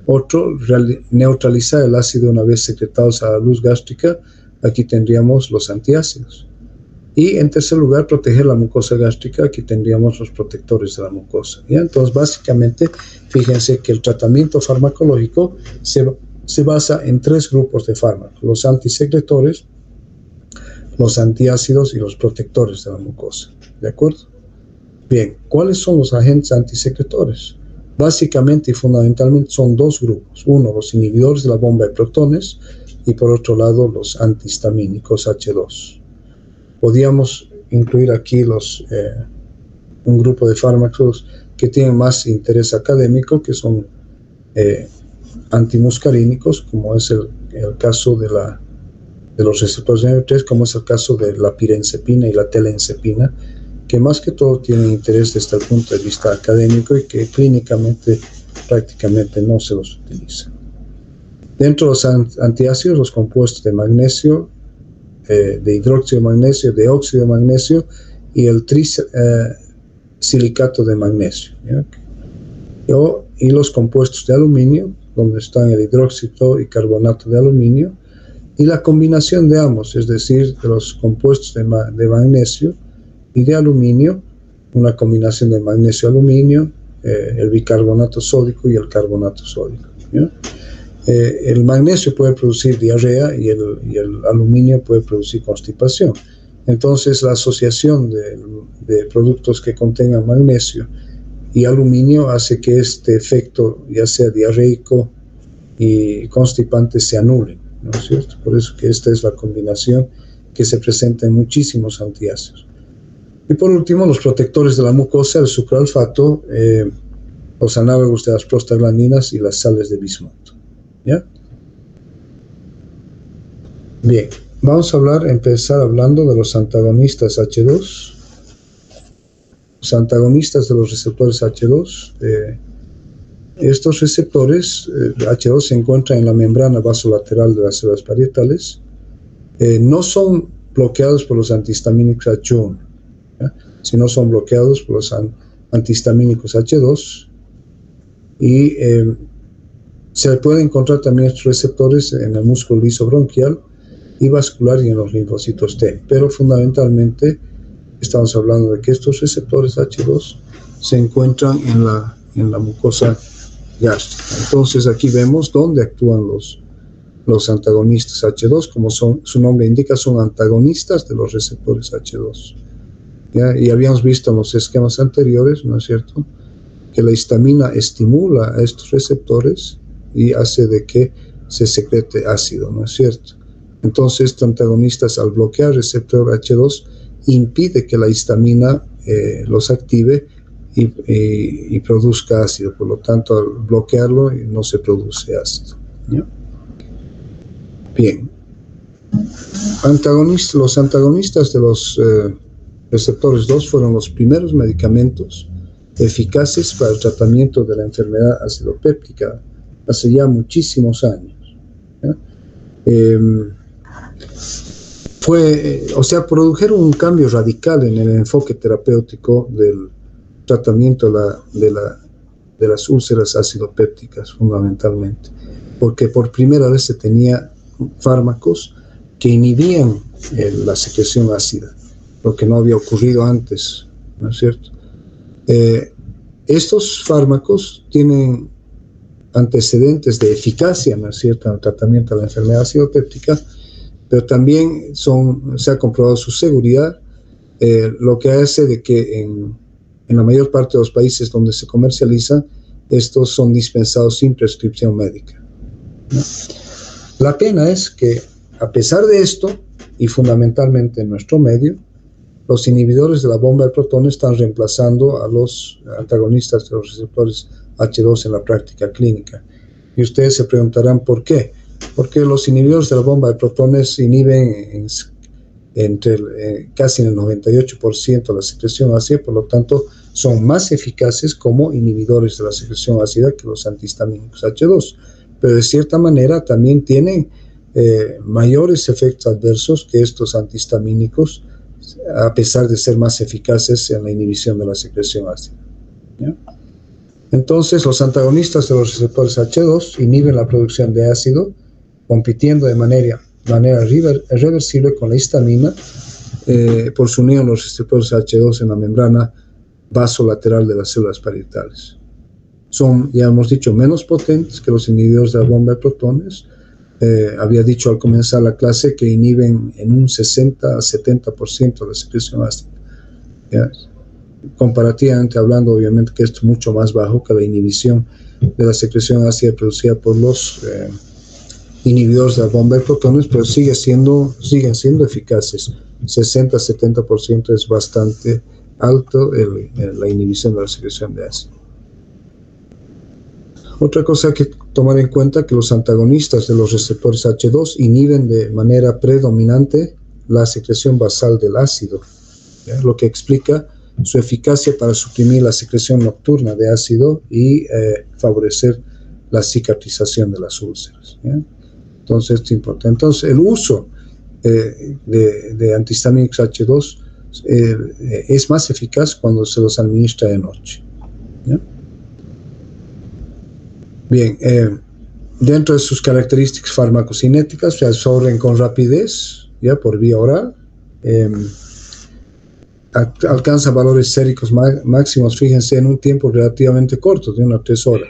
Otro, neutralizar el ácido una vez secretados a la luz gástrica. Aquí tendríamos los antiácidos. Y en tercer lugar, proteger la mucosa gástrica. Aquí tendríamos los protectores de la mucosa, ¿ya? Entonces, básicamente, fíjense que el tratamiento farmacológico se basa en tres grupos de fármacos: los antisecretores, los antiácidos y los protectores de la mucosa. ¿De acuerdo? Bien, ¿cuáles son los agentes antisecretores? Básicamente y fundamentalmente son dos grupos. Uno, los inhibidores de la bomba de protones, y por otro lado, los antihistamínicos H2. Podríamos incluir aquí un grupo de fármacos que tienen más interés académico, que son antimuscarínicos, como es el caso de los receptores NR3, como es el caso de la pirenzepina y la telenzepina, que más que todo tienen interés desde el punto de vista académico y que clínicamente prácticamente no se los utiliza. Dentro de los antiácidos, los compuestos de magnesio, de hidróxido de magnesio, de óxido de magnesio y el silicato de magnesio, ¿ya? O y los compuestos de aluminio, donde están el hidróxido y carbonato de aluminio, y la combinación de ambos, es decir, de los compuestos de magnesio y de aluminio, una combinación de magnesio-aluminio, el bicarbonato sódico y el carbonato sódico, ¿ya? El magnesio puede producir diarrea y el aluminio puede producir constipación. Entonces, la asociación de productos que contengan magnesio y aluminio hace que este efecto, ya sea diarreico y constipante, se anule, ¿no es cierto? Por eso que esta es la combinación que se presenta en muchísimos antiácidos. Y por último, los protectores de la mucosa, el sucralfato, los análogos de las prostaglandinas y las sales de bismuto, ¿ya? Bien, vamos a empezar hablando de los antagonistas H2. Los antagonistas de los receptores H2. Estos receptores H2 se encuentran en la membrana vasolateral de las células parietales. No son bloqueados por los antihistamínicos H1, ¿ya? Sino son bloqueados por los antihistamínicos H2. Y se pueden encontrar también estos receptores en el músculo liso bronquial y vascular y en los linfocitos T. Pero fundamentalmente estamos hablando de que estos receptores H2 se encuentran en la mucosa gástrica. Entonces aquí vemos dónde actúan los antagonistas H2, como su nombre indica, son antagonistas de los receptores H2. ¿Ya? Y habíamos visto en los esquemas anteriores, ¿no es cierto?, que la histamina estimula a estos receptores y hace de que se secrete ácido, ¿no es cierto? Entonces, estos antagonistas, al bloquear el receptor H2, impide que la histamina los active y produzca ácido. Por lo tanto, al bloquearlo no se produce ácido, ¿ya? Bien. Los antagonistas de los receptores 2 fueron los primeros medicamentos eficaces para el tratamiento de la enfermedad acidopéptica hace ya muchísimos años, ¿ya? Produjeron un cambio radical en el enfoque terapéutico del tratamiento de las úlceras acidopépticas, fundamentalmente, porque por primera vez se tenía fármacos que inhibían la secreción ácida, lo que no había ocurrido antes, ¿no es cierto? Estos fármacos tienen antecedentes de eficacia, ¿no es cierto?, en el tratamiento de la enfermedad acidopéptica, pero también se ha comprobado su seguridad, lo que hace de que en la mayor parte de los países donde se comercializan, estos son dispensados sin prescripción médica, ¿no? La pena es que, a pesar de esto, y fundamentalmente en nuestro medio, los inhibidores de la bomba de protones están reemplazando a los antagonistas de los receptores H2 en la práctica clínica. Y ustedes se preguntarán por qué. Porque los inhibidores de la bomba de protones inhiben casi en el 98% la secreción ácida, por lo tanto son más eficaces como inhibidores de la secreción ácida que los antihistamínicos H2. Pero de cierta manera también tienen mayores efectos adversos que estos antihistamínicos, a pesar de ser más eficaces en la inhibición de la secreción ácida, ¿ya? Entonces, los antagonistas de los receptores H2 inhiben la producción de ácido, compitiendo de manera irreversible con la histamina por su unión a los receptores H2 en la membrana vasolateral de las células parietales. Son, ya hemos dicho, menos potentes que los inhibidores de la bomba de protones. Había dicho al comenzar la clase que inhiben en un 60 a 70% la secreción ácida, ¿ya? Comparativamente hablando, obviamente que esto es mucho más bajo que la inhibición de la secreción ácida producida por los inhibidores de la bomba de protones, pero siguen siendo eficaces. 60-70% es bastante alto la inhibición de la secreción de ácido. Otra cosa que tomar en cuenta es que los antagonistas de los receptores H2 inhiben de manera predominante la secreción basal del ácido, ¿ya? Lo que explica su eficacia para suprimir la secreción nocturna de ácido y favorecer la cicatrización de las úlceras, ¿ya? Entonces, esto es importante. Entonces, el uso de antihistamínicos H2 es más eficaz cuando se los administra de noche, ¿ya? Bien, dentro de sus características farmacocinéticas, se absorben con rapidez, ya por vía oral, alcanza valores séricos máximos, fíjense, en un tiempo relativamente corto, de 1 a 3 horas.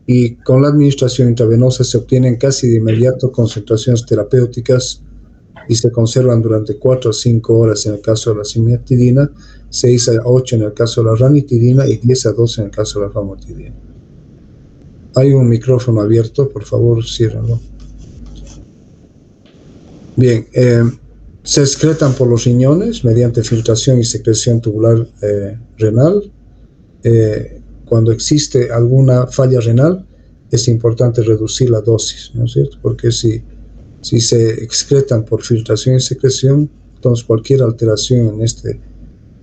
Y con la administración intravenosa se obtienen casi de inmediato concentraciones terapéuticas y se conservan durante 4 a 5 horas en el caso de la cimetidina, 6 a 8 en el caso de la ranitidina y 10 a 12 en el caso de la famotidina. Hay un micrófono abierto, por favor, ciérrenlo. Bien, se excretan por los riñones mediante filtración y secreción tubular renal. Cuando existe alguna falla renal, es importante reducir la dosis, ¿no es cierto? Porque si se excretan por filtración y secreción, entonces cualquier alteración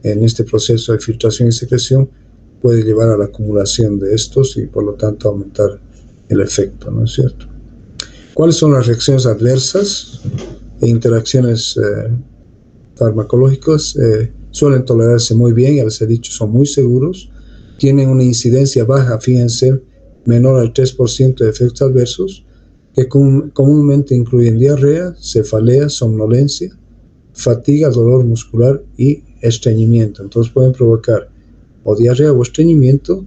en este proceso de filtración y secreción puede llevar a la acumulación de estos y por lo tanto aumentar el efecto, ¿no es cierto? ¿Cuáles son las reacciones adversas e interacciones farmacológicas? Suelen tolerarse muy bien, ya les he dicho, son muy seguros, tienen una incidencia baja, fíjense, menor al 3% de efectos adversos, que comúnmente incluyen diarrea, cefalea, somnolencia, fatiga, dolor muscular y estreñimiento. Entonces pueden provocar o diarrea o estreñimiento,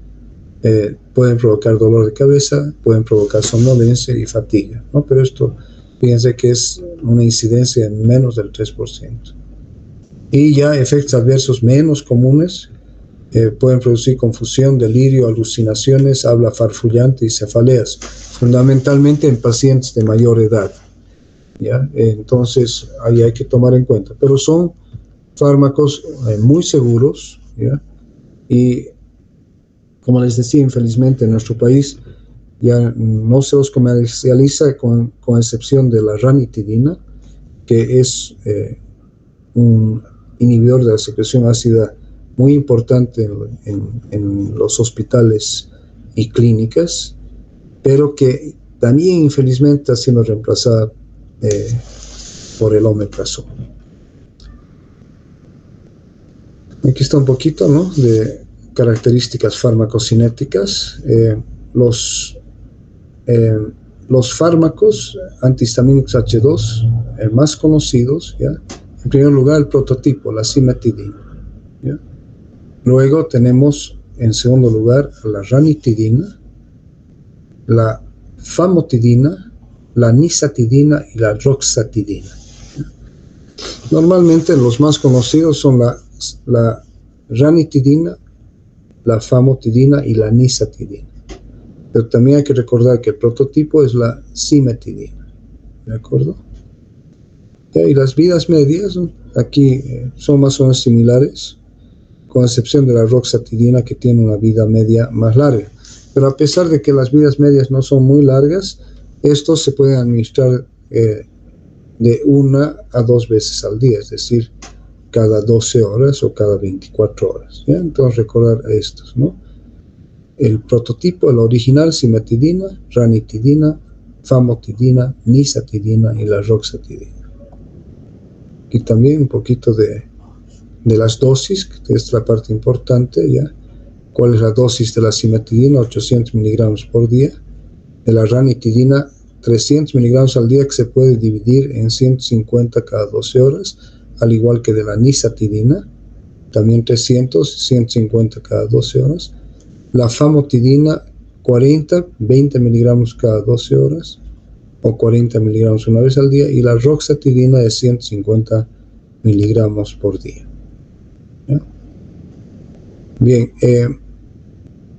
pueden provocar dolor de cabeza, pueden provocar somnolencia y fatiga, ¿no? Pero esto, fíjense que es una incidencia en menos del 3%. Y ya efectos adversos menos comunes, pueden producir confusión, delirio, alucinaciones, habla farfullante y cefaleas, fundamentalmente en pacientes de mayor edad, ¿ya? Entonces ahí hay que tomar en cuenta, pero son fármacos muy seguros, ¿ya? Y como les decía, infelizmente en nuestro país ya no se los comercializa con excepción de la ranitidina, que es un inhibidor de la secreción ácida muy importante en los hospitales y clínicas, pero que también infelizmente está siendo reemplazada por el omeprazol. Aquí está un poquito, ¿no?, de características farmacocinéticas. Los fármacos antihistamínicos H2 más conocidos, ¿ya? En primer lugar, el prototipo, la cimetidina, ¿ya? Luego tenemos, en segundo lugar, la ranitidina, la famotidina, la nisatidina y la roxatidina, ¿ya? Normalmente los más conocidos son la ranitidina, la famotidina y la nisatidina. Pero también hay que recordar que el prototipo es la cimetidina, ¿de acuerdo? Y las vidas medias, ¿no?, aquí son más o menos similares, con excepción de la roxatidina, que tiene una vida media más larga. Pero a pesar de que las vidas medias no son muy largas, estos se pueden administrar de 1 a 2 veces al día, es decir, cada 12 horas o cada 24 horas, ¿ya? Entonces recordar estos, ¿no? El prototipo, el original, cimetidina, ranitidina, famotidina, nisatidina y la roxatidina. Y también un poquito de las dosis, que es la parte importante, ¿ya? ¿Cuál es la dosis de la cimetidina? 800 miligramos por día. De la ranitidina, 300 miligramos al día, que se puede dividir en 150 cada 12 horas, al igual que de la nisatidina, también 300, 150 cada 12 horas. La famotidina, 40, 20 miligramos cada 12 horas, o 40 miligramos una vez al día, y la roxatidina de 150 miligramos por día, ¿ya? Bien,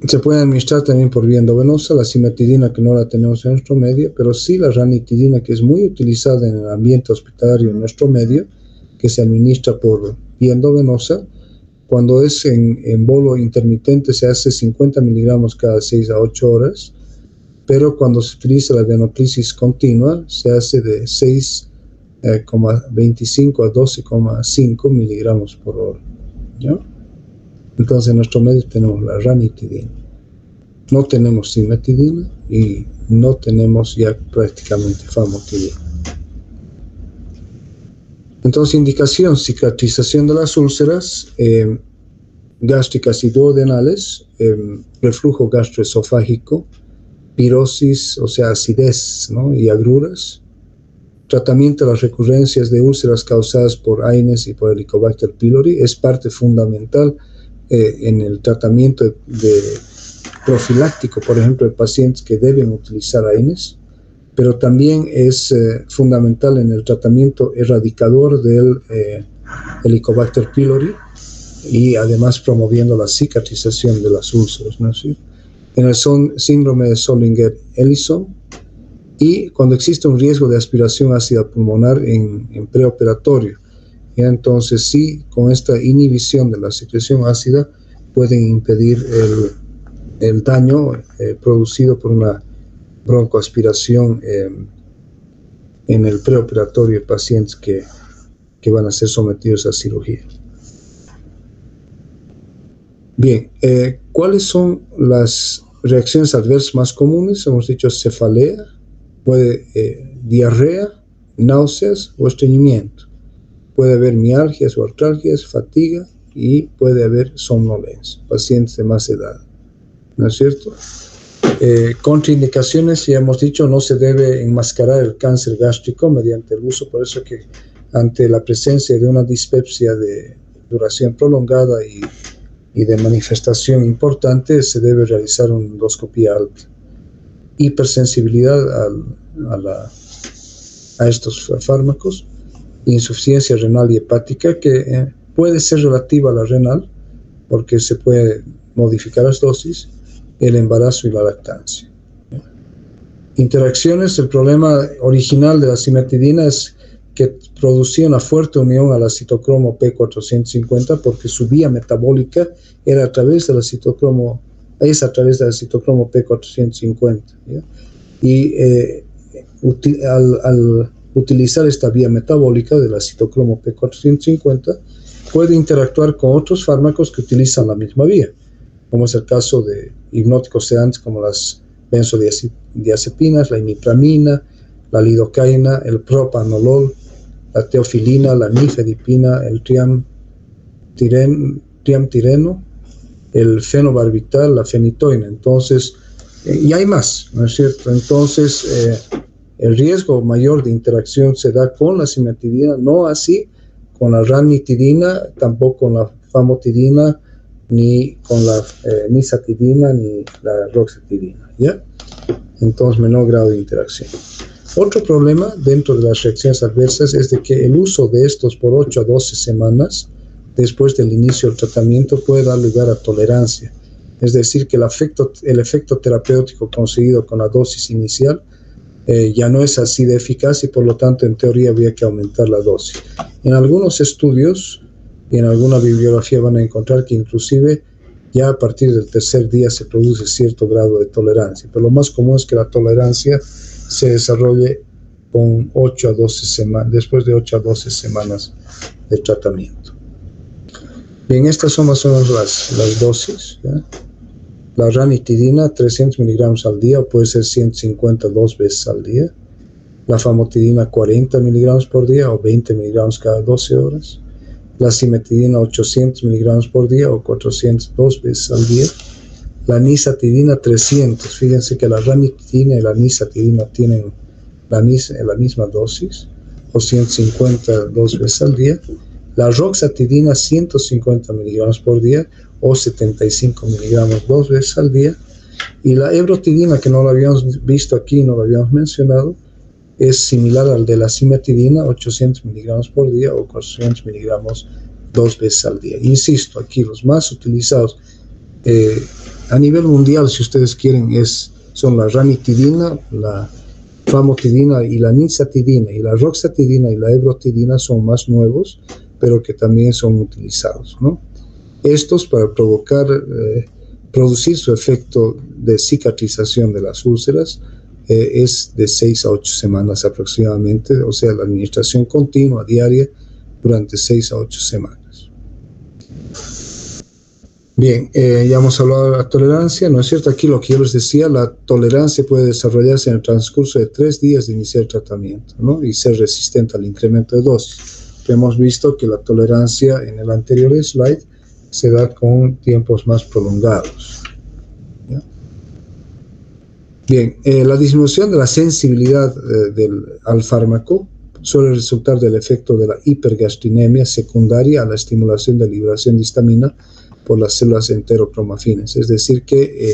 se puede administrar también por vía endovenosa, la cimetidina, que no la tenemos en nuestro medio, pero sí la ranitidina, que es muy utilizada en el ambiente hospitalario en nuestro medio, que se administra por vía endovenosa. Cuando es en bolo intermitente se hace 50 miligramos cada 6 a 8 horas, pero cuando se utiliza la venoclisis continua se hace de 6,25 a 12,5 miligramos por hora, ¿ya? Entonces en nuestro medio tenemos la ranitidina. No tenemos cimetidina y no tenemos ya prácticamente famotidina. Entonces, indicación: cicatrización de las úlceras gástricas y duodenales, reflujo gastroesofágico, pirosis, o sea, acidez, ¿no? Y agruras. Tratamiento de las recurrencias de úlceras causadas por AINES y por Helicobacter pylori es parte fundamental en el tratamiento de profiláctico, por ejemplo, de pacientes que deben utilizar AINES, pero también es fundamental en el tratamiento erradicador del Helicobacter pylori y además promoviendo la cicatrización de las úlceras, ¿no es cierto? En el síndrome de Zollinger-Ellison y cuando existe un riesgo de aspiración ácida pulmonar en preoperatorio. ¿Ya? Entonces, sí, con esta inhibición de la secreción ácida pueden impedir el daño producido por una broncoaspiración en el preoperatorio de pacientes que van a ser sometidos a cirugía. Bien, ¿cuáles son las reacciones adversas más comunes? Hemos dicho cefalea, diarrea, náuseas o estreñimiento. Puede haber mialgias o artralgias, fatiga y puede haber somnolencia, pacientes de más edad, ¿no es cierto? Contraindicaciones, ya hemos dicho, no se debe enmascarar el cáncer gástrico mediante el uso, por eso que ante la presencia de una dispepsia de duración prolongada y de manifestación importante, se debe realizar una endoscopía alta. Hipersensibilidad a estos fármacos, insuficiencia renal y hepática, que puede ser relativa a la renal, porque se puede modificar las dosis, el embarazo y la lactancia. Interacciones, el problema original de la cimetidina es que producía una fuerte unión a la citocromo P450 porque su vía metabólica era a través de la citocromo P450, ¿ya? Y al utilizar esta vía metabólica de la citocromo P450 puede interactuar con otros fármacos que utilizan la misma vía, como es el caso de hipnóticos sedantes como las benzodiazepinas, la imipramina, la lidocaína, el propanolol, la teofilina, la nifedipina, el triamtireno, el fenobarbital, la fenitoína. Entonces, y hay más, ¿no es cierto? Entonces, el riesgo mayor de interacción se da con la cimetidina, no así con la ranitidina, tampoco con la famotidina, ni con la nisatidina, ni la roxetidina, ¿ya? Entonces, menor grado de interacción. Otro problema dentro de las reacciones adversas es de que el uso de estos por 8 a 12 semanas después del inicio del tratamiento puede dar lugar a tolerancia. Es decir, que el efecto terapéutico conseguido con la dosis inicial ya no es así de eficaz y por lo tanto en teoría habría que aumentar la dosis. En algunos estudios y en alguna bibliografía van a encontrar que inclusive ya a partir del tercer día se produce cierto grado de tolerancia, pero lo más común es que la tolerancia se desarrolle con 8 a 12 semanas, después de 8 a 12 semanas de tratamiento. Bien, estas son más o menos las dosis, ¿ya? La ranitidina, 300 miligramos al día, o puede ser 150 2 veces al día. La famotidina, 40 miligramos por día, o 20 miligramos cada 12 horas. La cimetidina, 800 miligramos por día, o 402 veces al día. La nisatidina, 300. Fíjense que la ranitidina y la nisatidina tienen la misma dosis, o 150 2 veces al día. La roxatidina, 150 miligramos por día, o 75 miligramos 2 veces al día. Y la ebrotidina, que no la habíamos visto aquí, no la habíamos mencionado, es similar al de la cimetidina, 800 miligramos por día o 400 miligramos 2 veces al día. Insisto, aquí los más utilizados a nivel mundial, si ustedes quieren, son la ranitidina, la famotidina y la nisatidina, y la roxatidina y la ebrotidina son más nuevos, pero que también son utilizados, ¿no? Estos para producir su efecto de cicatrización de las úlceras es de 6 a 8 semanas aproximadamente, o sea, la administración continua, diaria, durante 6 a 8 semanas. Bien, ya hemos hablado de la tolerancia, ¿no es cierto? Aquí lo que yo les decía, la tolerancia puede desarrollarse en el transcurso de 3 días de iniciar el tratamiento, ¿no? Y ser resistente al incremento de dosis. Hemos visto que la tolerancia en el anterior slide se da con tiempos más prolongados, ¿ya? Bien, la disminución de la sensibilidad al fármaco suele resultar del efecto de la hipergastrinemia secundaria a la estimulación de liberación de histamina por las células enterocromafines. Es decir, que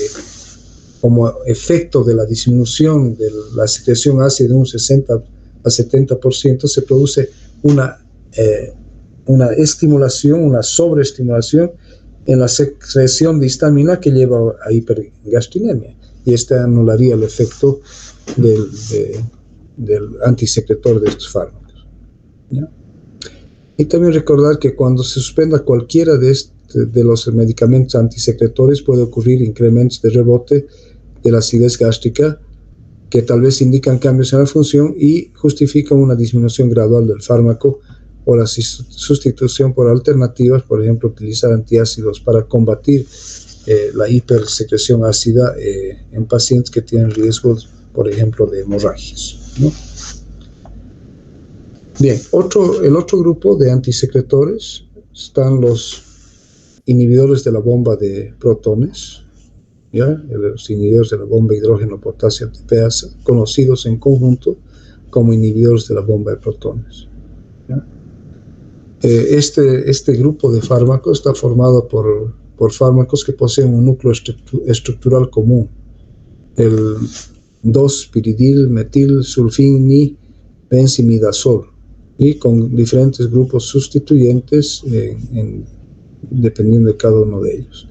como efecto de la disminución de la secreción ácida de un 60 a 70%, se produce una estimulación, una sobreestimulación en la secreción de histamina que lleva a hipergastrinemia. Y este anularía el efecto del antisecretor de estos fármacos, ¿ya? Y también recordar que cuando se suspenda cualquiera de los medicamentos antisecretores puede ocurrir incrementos de rebote de la acidez gástrica que tal vez indican cambios en la función y justifican una disminución gradual del fármaco o la sustitución por alternativas, por ejemplo, utilizar antiácidos para combatir la hipersecreción ácida en pacientes que tienen riesgos, por ejemplo, de hemorragias, ¿no? Bien, el otro grupo de antisecretores están los inhibidores de la bomba de protones, ¿ya? Los inhibidores de la bomba hidrógeno-potasio ATPasa, conocidos en conjunto como inhibidores de la bomba de protones, ¿ya? Este grupo de fármacos está formado por fármacos que poseen un núcleo estructural común, el 2-piridil-metil-sulfini-benzimidazol, y con diferentes grupos sustituyentes dependiendo de cada uno de ellos.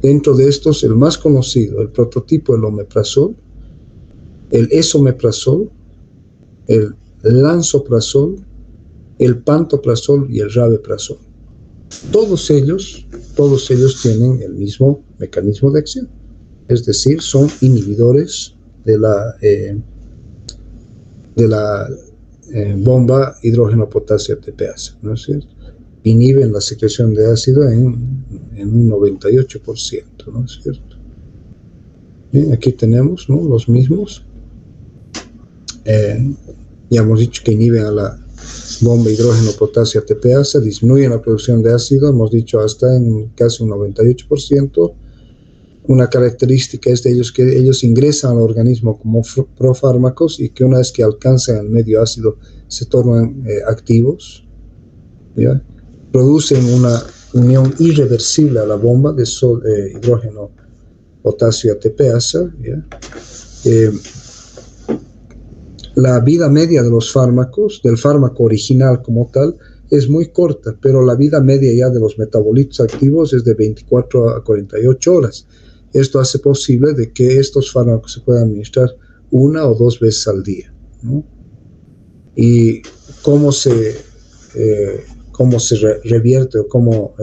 Dentro de estos, el más conocido, el prototipo, el omeprazol, el esomeprazol, el lansoprazol, el pantoprazol y el rabeprazol. Todos ellos tienen el mismo mecanismo de acción, es decir, son inhibidores de la bomba hidrógeno-potasio ATPasa, ¿no es cierto? Inhiben la secreción de ácido en un 98%, ¿no es cierto? Bien, aquí tenemos, ¿no?, los mismos. Ya hemos dicho que inhiben a la bomba hidrógeno-potasio ATPasa, disminuyen la producción de ácido, hemos dicho hasta en casi un 98%. Una característica es de ellos que ellos ingresan al organismo como profármacos y que una vez que alcanzan el medio ácido se tornan activos, ¿ya? Producen una unión irreversible a la bomba de hidrógeno-potasio ATPasa, ¿ya? La vida media de los fármacos, del fármaco original como tal, es muy corta, pero la vida media ya de los metabolitos activos es de 24 a 48 horas. Esto hace posible de que estos fármacos se puedan administrar 1 o 2 veces al día, ¿no? Y cómo se revierte o cómo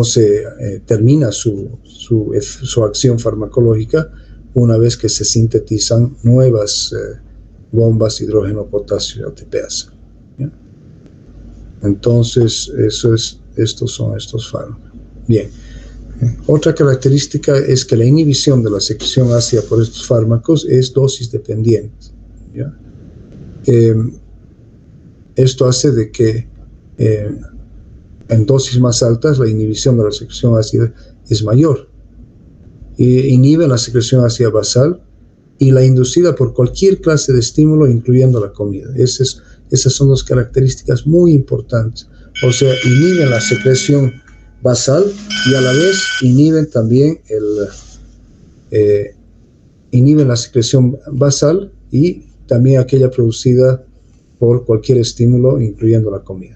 se termina su acción farmacológica una vez que se sintetizan nuevas bombas hidrógeno-potasio ATPasa, ¿ya? Entonces, estos son estos fármacos. Bien. Otra característica es que la inhibición de la secreción ácida por estos fármacos es dosis dependiente, ¿ya? Esto hace de que en dosis más altas la inhibición de la secreción ácida es mayor. Inhibe la secreción ácida basal y la inducida por cualquier clase de estímulo, incluyendo la comida. Esas son dos características muy importantes. O sea, inhiben la secreción basal y a la vez inhiben también inhiben la secreción basal y también aquella producida por cualquier estímulo, incluyendo la comida.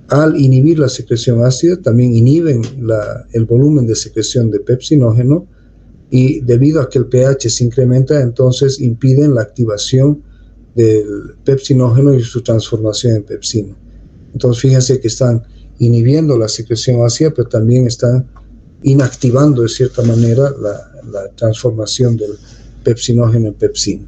Al inhibir la secreción ácida, también inhiben el volumen de secreción de pepsinógeno y debido a que el pH se incrementa, entonces impiden la activación del pepsinógeno y su transformación en pepsina. Entonces, fíjense que están inhibiendo la secreción ácida, pero también están inactivando de cierta manera la transformación del pepsinógeno en pepsina.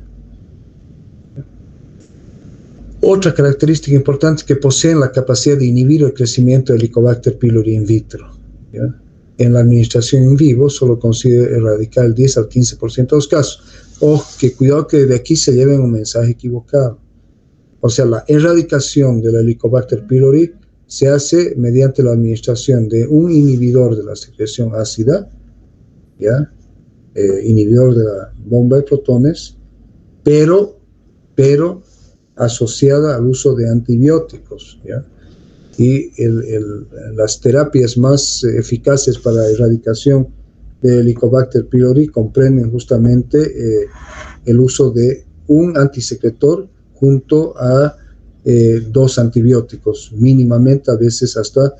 Otra característica importante es que poseen la capacidad de inhibir el crecimiento del Helicobacter pylori in vitro, ¿ya? En la administración in vivo solo consigue erradicar el 10 al 15% de los casos. Ojo, que cuidado que de aquí se lleven un mensaje equivocado. O sea, la erradicación del Helicobacter pylori se hace mediante la administración de un inhibidor de la secreción ácida, ¿ya? Inhibidor de la bomba de protones, pero asociada al uso de antibióticos, ¿ya? Y las terapias más eficaces para la erradicación de Helicobacter pylori comprenden justamente el uso de un antisecretor junto a 2 antibióticos, mínimamente a veces hasta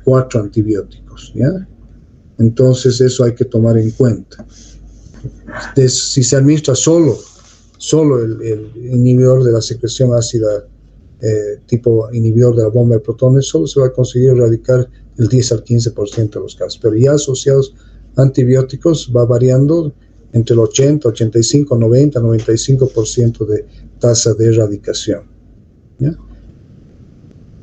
4 antibióticos, ¿ya? Entonces eso hay que tomar en cuenta. Si se administra solo el inhibidor de la secreción ácida, tipo inhibidor de la bomba de protones, solo se va a conseguir erradicar el 10 al 15% de los casos, pero ya asociados a antibióticos va variando entre el 80, 85, 90, 95% de tasa de erradicación, ¿ya?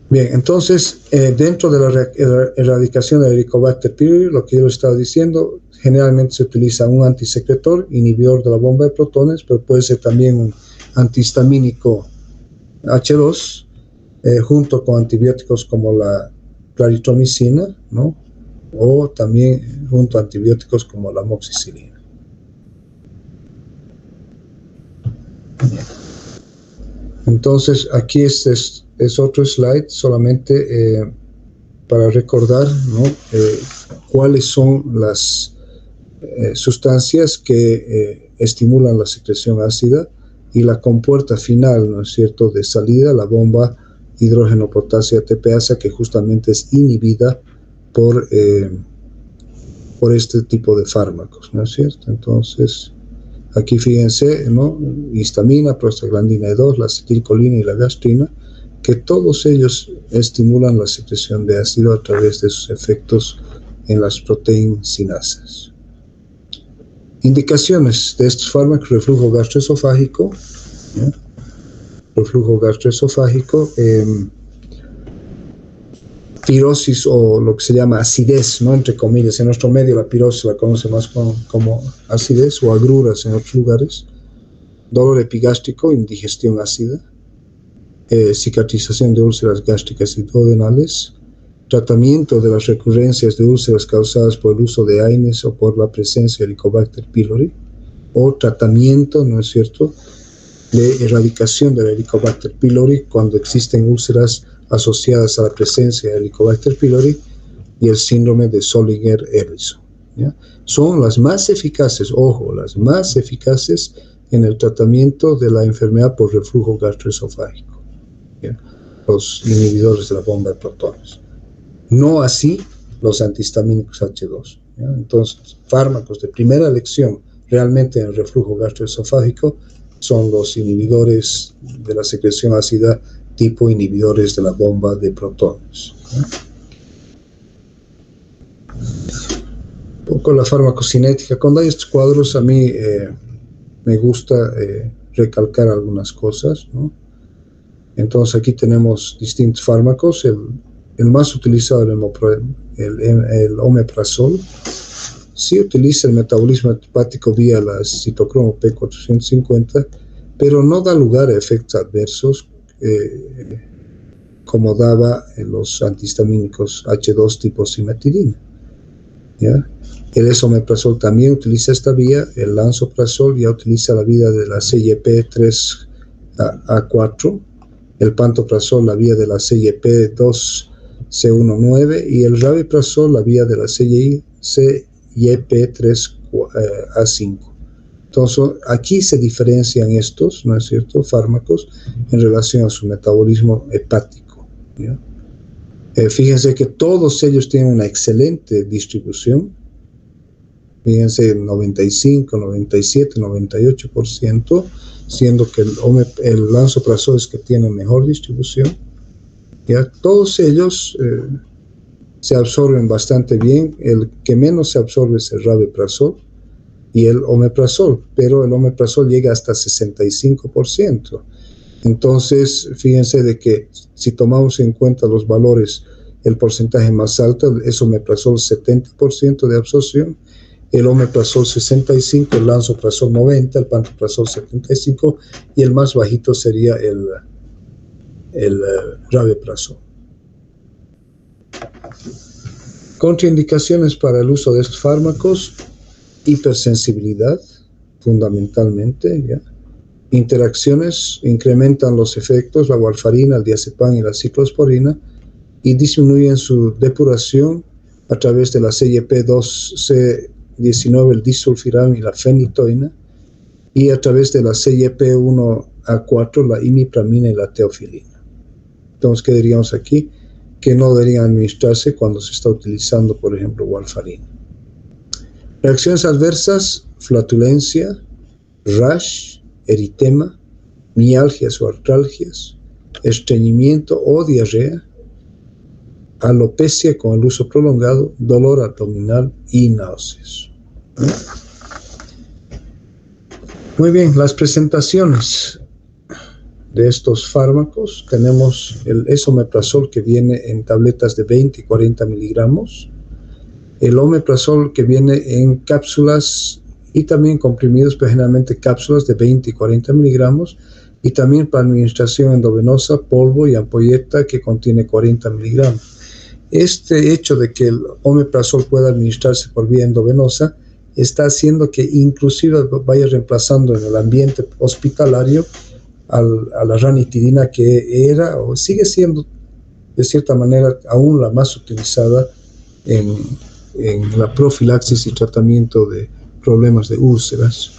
Bien, entonces, dentro de la erradicación de Helicobacter pylori, lo que yo estaba diciendo, generalmente se utiliza un antisecretor, inhibidor de la bomba de protones, pero puede ser también un antihistamínico H2, junto con antibióticos como la claritromicina, ¿no? O también junto a antibióticos como la amoxicilina. Entonces, aquí es otro slide solamente para recordar, ¿no? Cuáles son las sustancias que estimulan la secreción ácida y la compuerta final, ¿no es cierto?, de salida, la bomba hidrógeno-potasio ATPasa, que justamente es inhibida por este tipo de fármacos, ¿no es cierto? Entonces, aquí fíjense, ¿no? Histamina, prostaglandina E2, la acetilcolina y la gastrina, que todos ellos estimulan la secreción de ácido a través de sus efectos en las proteinsinasas. Indicaciones de estos fármacos: reflujo gastroesofágico, ¿ya? Reflujo gastroesofágico, pirosis o lo que se llama acidez, ¿no?, entre comillas. En nuestro medio la pirosis la conoce más como acidez o agruras en otros lugares. Dolor epigástrico, indigestión ácida, cicatrización de úlceras gástricas y duodenales, tratamiento de las recurrencias de úlceras causadas por el uso de AINES o por la presencia de Helicobacter pylori, o tratamiento, ¿no es cierto?, de erradicación de la Helicobacter pylori cuando existen úlceras asociadas a la presencia de Helicobacter pylori y el síndrome de Zollinger-Ellison, ¿ya? Son las más eficaces, ojo, las más eficaces en el tratamiento de la enfermedad por reflujo gastroesofágico, ¿ya? Los inhibidores de la bomba de protones. No así los antihistamínicos H2, ¿ya? Entonces, fármacos de primera elección realmente en el reflujo gastroesofágico son los inhibidores de la secreción ácida tipo inhibidores de la bomba de protones, ¿ya? Un poco la farmacocinética. Cuando hay estos cuadros, a mí me gusta recalcar algunas cosas, ¿no? Entonces aquí tenemos distintos fármacos. El más utilizado, el omeprazol, sí utiliza el metabolismo hepático vía la citocromo P450, pero no da lugar a efectos adversos como daba en los antihistamínicos H2 tipo cimetidina, ¿ya? El esomeprazol también utiliza esta vía. El lansoprazol ya utiliza la vía de la CYP3A4, el pantoprazol la vía de la CYP2C19 y el rabeprazol la vía de la CYP3A5. Entonces, aquí se diferencian estos, ¿no es cierto?, fármacos en relación a su metabolismo hepático, ¿ya? Fíjense que todos ellos tienen una excelente distribución. Fíjense, 95, 97, 98%, siendo que el lansoprazol es que tiene mejor distribución, ¿ya? Todos ellos se absorben bastante bien. El que menos se absorbe es el rabeprazol y el omeprazol, pero el omeprazol llega hasta 65%. Entonces, fíjense de que si tomamos en cuenta los valores, el porcentaje más alto es omeprazol 70% de absorción, el omeprazol 65%, el lansoprazol 90%, el pantoprazol 75% y el más bajito sería el rabeprazol, Contraindicaciones para el uso de estos fármacos: hipersensibilidad, fundamentalmente, ¿ya? Interacciones incrementan los efectos, la warfarina, el diazepam y la ciclosporina, y disminuyen su depuración a través de la CYP2C19, el disulfiram y la fenitoína, y a través de la CYP1A4, la imipramina y la teofilina. Entonces, ¿qué diríamos aquí? Que no deberían administrarse cuando se está utilizando, por ejemplo, warfarina. Reacciones adversas: flatulencia, rash, eritema, mialgias o artralgias, estreñimiento o diarrea, alopecia con el uso prolongado, dolor abdominal y náuseas. Muy bien, las presentaciones de estos fármacos: tenemos el esomeprazol, que viene en tabletas de 20 y 40 miligramos, el omeprazol, que viene en cápsulas y también comprimidos, pero generalmente cápsulas de 20 y 40 miligramos, y también para administración endovenosa, polvo y ampolleta, que contiene 40 miligramos. Este hecho de que el omeprazol pueda administrarse por vía endovenosa está haciendo que inclusive vaya reemplazando en el ambiente hospitalario a la ranitidina, que era o sigue siendo de cierta manera aún la más utilizada en la profilaxis y tratamiento de problemas de úlceras.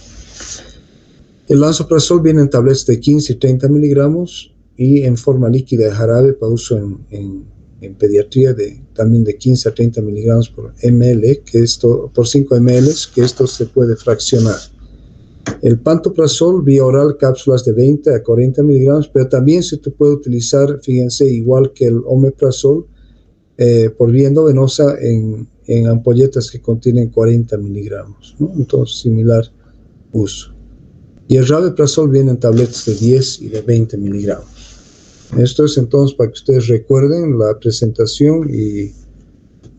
El lansoprazol viene en tabletas de 15 y 30 miligramos y en forma líquida de jarabe para uso en pediatría, también de 15 a 30 miligramos por ml, por 5 ml, que esto se puede fraccionar. El pantoprazol vía oral, cápsulas de 20 a 40 miligramos, pero también se puede utilizar, fíjense, igual que el omeprazol, por vía endovenosa en ampolletas que contienen 40 miligramos, ¿no? Entonces, similar uso. Y el rabeprazol viene en tabletas de 10 y de 20 miligramos. Esto es entonces para que ustedes recuerden la presentación de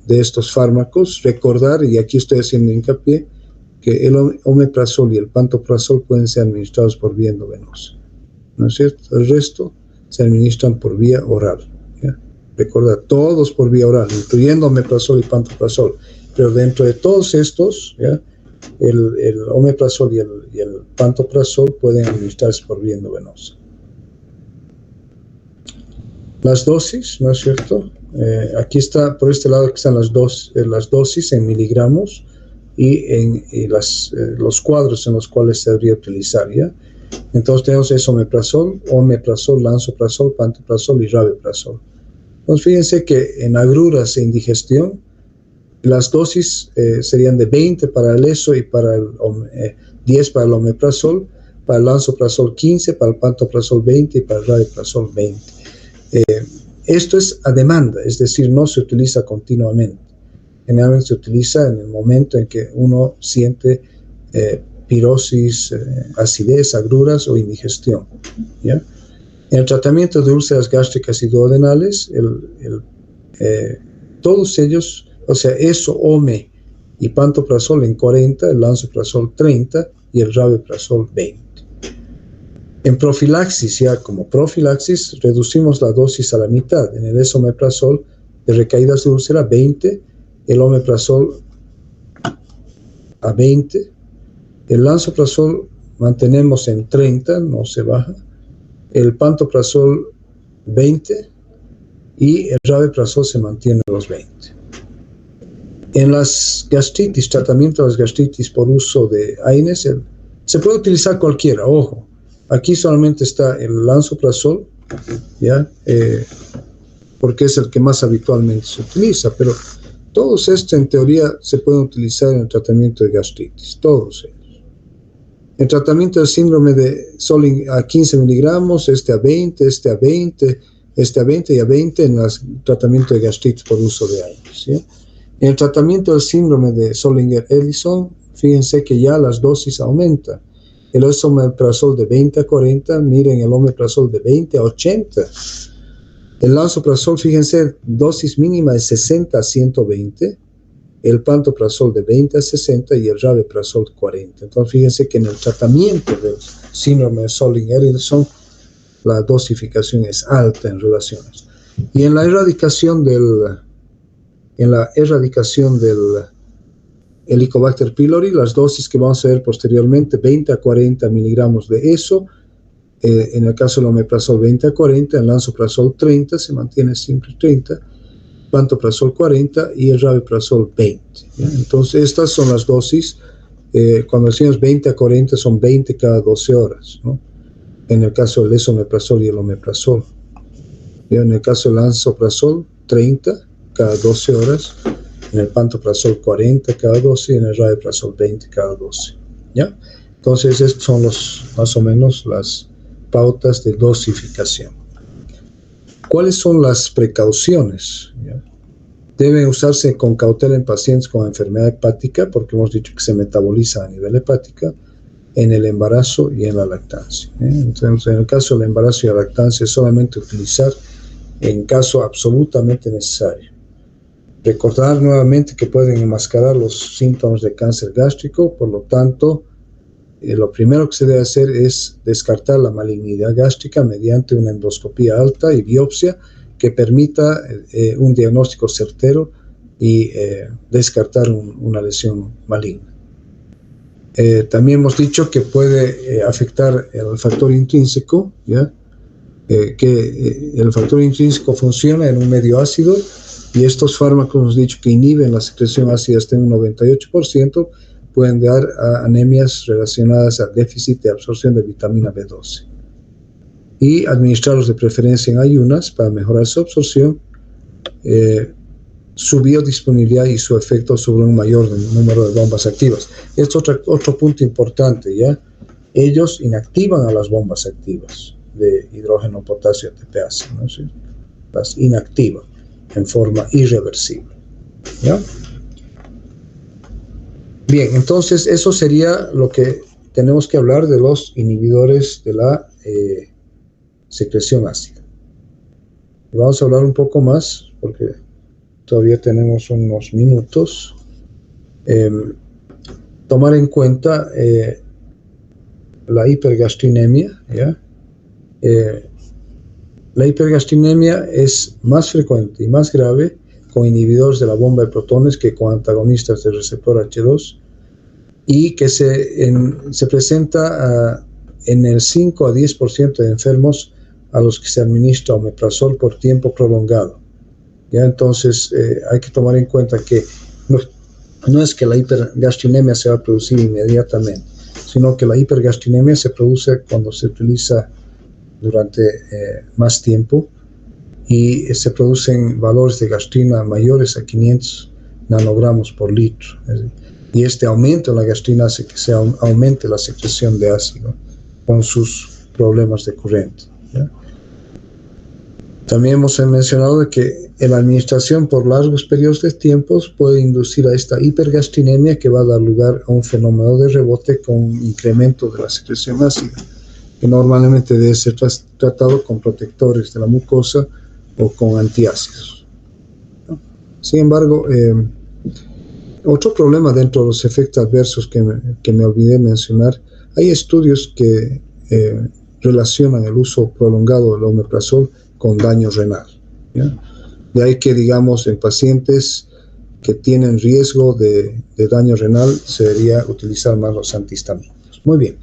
estos fármacos. Recordar, y aquí estoy haciendo hincapié, que el omeprazol y el pantoprazol pueden ser administrados por vía endovenosa, ¿no es cierto? El resto se administran por vía oral, ¿ya? Recordar, todos por vía oral, incluyendo omeprazol y pantoprazol. Pero dentro de todos estos, ¿ya?, el omeprazol y el pantoprazol pueden administrarse por vía endovenosa. Las dosis, ¿no es cierto? Aquí está, por este lado, que están las dosis en miligramos y los cuadros en los cuales se debería utilizar, ¿ya? Entonces tenemos esomeprazol, omeprazol, lansoprazol, pantoprazol y rabeprazol. Entonces fíjense que en agruras e indigestión, las dosis serían de 20 para el ESO y para 10 para el omeprazol, para el lansoprazol 15, para el pantoprazol 20 y para el rabeprazol 20. Esto es a demanda, es decir, no se utiliza continuamente. Generalmente se utiliza en el momento en que uno siente pirosis, acidez, agruras o indigestión, ¿ya? En el tratamiento de úlceras gástricas y duodenales, todos ellos, o sea, eso, ome y pantoprazol en 40, el lansoprazol 30 y el rabeprazol 20. En profilaxis, ya como profilaxis, reducimos la dosis a la mitad. En el esomeprazol de recaídas de úlcera, 20, el omeprazol a 20, el lansoprazol mantenemos en 30, no se baja, el pantoprazol 20 y el rabeprazol se mantiene a los 20. En las gastritis, tratamiento de las gastritis por uso de AINES, se puede utilizar cualquiera, ojo. Aquí solamente está el lansoprazol, ¿ya? Porque es el que más habitualmente se utiliza, pero todos estos en teoría se pueden utilizar en el tratamiento de gastritis, todos ellos. En tratamiento del síndrome de Solling a 15 miligramos, este a 20, este a 20, este a 20 y a 20 en el tratamiento de gastritis por uso de AINES, ¿sí? En el tratamiento del síndrome de Zollinger-Ellison, fíjense que ya las dosis aumentan. El esomeprazol de 20 a 40, miren el omeprazol de 20 a 80. El lansoprazol, fíjense, dosis mínima de 60 a 120. El pantoprazol de 20 a 60 y el rabeprazol 40. Entonces, fíjense que en el tratamiento del síndrome de Zollinger-Ellison, la dosificación es alta en relaciones. Y en la erradicación del en la erradicación del Helicobacter pylori, las dosis que vamos a ver posteriormente, 20 a 40 miligramos de eso, en el caso del omeprazol 20 a 40, el lansoprazol 30, se mantiene siempre 30, pantoprazol 40 y el rabeprazol 20. ¿Ya? Entonces estas son las dosis, cuando decimos 20 a 40 son 20 cada 12 horas, ¿no? En el caso del esomeprazol y el omeprazol. ¿Ya? En el caso del lansoprazol 30 cada 12 horas, en el pantoprazol 40 cada 12 y en el rabeprazol 20 cada 12. ¿Ya? Entonces estos son más o menos las pautas de dosificación. ¿Cuáles son las precauciones? ¿Ya? Deben usarse con cautela en pacientes con enfermedad hepática, porque hemos dicho que se metaboliza a nivel hepática, en el embarazo y en la lactancia. Entonces, en el caso del embarazo y la lactancia, solamente utilizar en caso absolutamente necesario. Recordar nuevamente que pueden enmascarar los síntomas de cáncer gástrico, por lo tanto, lo primero que se debe hacer es descartar la malignidad gástrica mediante una endoscopía alta y biopsia que permita un diagnóstico certero y descartar una lesión maligna. También hemos dicho que puede afectar el factor intrínseco, ¿ya? Que el factor intrínseco funciona en un medio ácido y estos fármacos hemos dicho que inhiben la secreción ácida hasta un 98%, pueden dar anemias relacionadas al déficit de absorción de vitamina B12. Y administrarlos de preferencia en ayunas para mejorar su absorción, su biodisponibilidad y su efecto sobre un mayor número de bombas activas. Este es otro punto importante, ¿ya? Ellos inactivan a las bombas activas de hidrógeno, potasio, ATPase, ¿no? ¿Sí? Las inactivan en forma irreversible, ¿ya? Bien, entonces eso sería lo que tenemos que hablar de los inhibidores de la secreción ácida. Vamos a hablar un poco más porque todavía tenemos unos minutos. Tomar en cuenta la hipergastrinemia, ¿ya? La hipergastrinemia es más frecuente y más grave con inhibidores de la bomba de protones que con antagonistas del receptor H2 y que se presenta en el 5 a 10% de enfermos a los que se administra omeprazol por tiempo prolongado. ¿Ya? Entonces hay que tomar en cuenta que no es que la hipergastrinemia se va a producir inmediatamente, sino que la hipergastrinemia se produce cuando se utiliza durante más tiempo y se producen valores de gastrina mayores a 500 nanogramos por litro. Y este aumento en la gastrina hace que se aumente la secreción de ácido con sus problemas de corriente, ¿ya? También hemos mencionado de que la administración por largos periodos de tiempo puede inducir a esta hipergastrinemia que va a dar lugar a un fenómeno de rebote con incremento de la secreción ácida, que normalmente debe ser tratado con protectores de la mucosa o con antiácidos, ¿no? Sin embargo, otro problema dentro de los efectos adversos que me olvidé mencionar, hay estudios que relacionan el uso prolongado del omeprazol con daño renal, ¿ya? De ahí que, digamos, en pacientes que tienen riesgo de daño renal se debería utilizar más los antihistamínicos. Muy bien.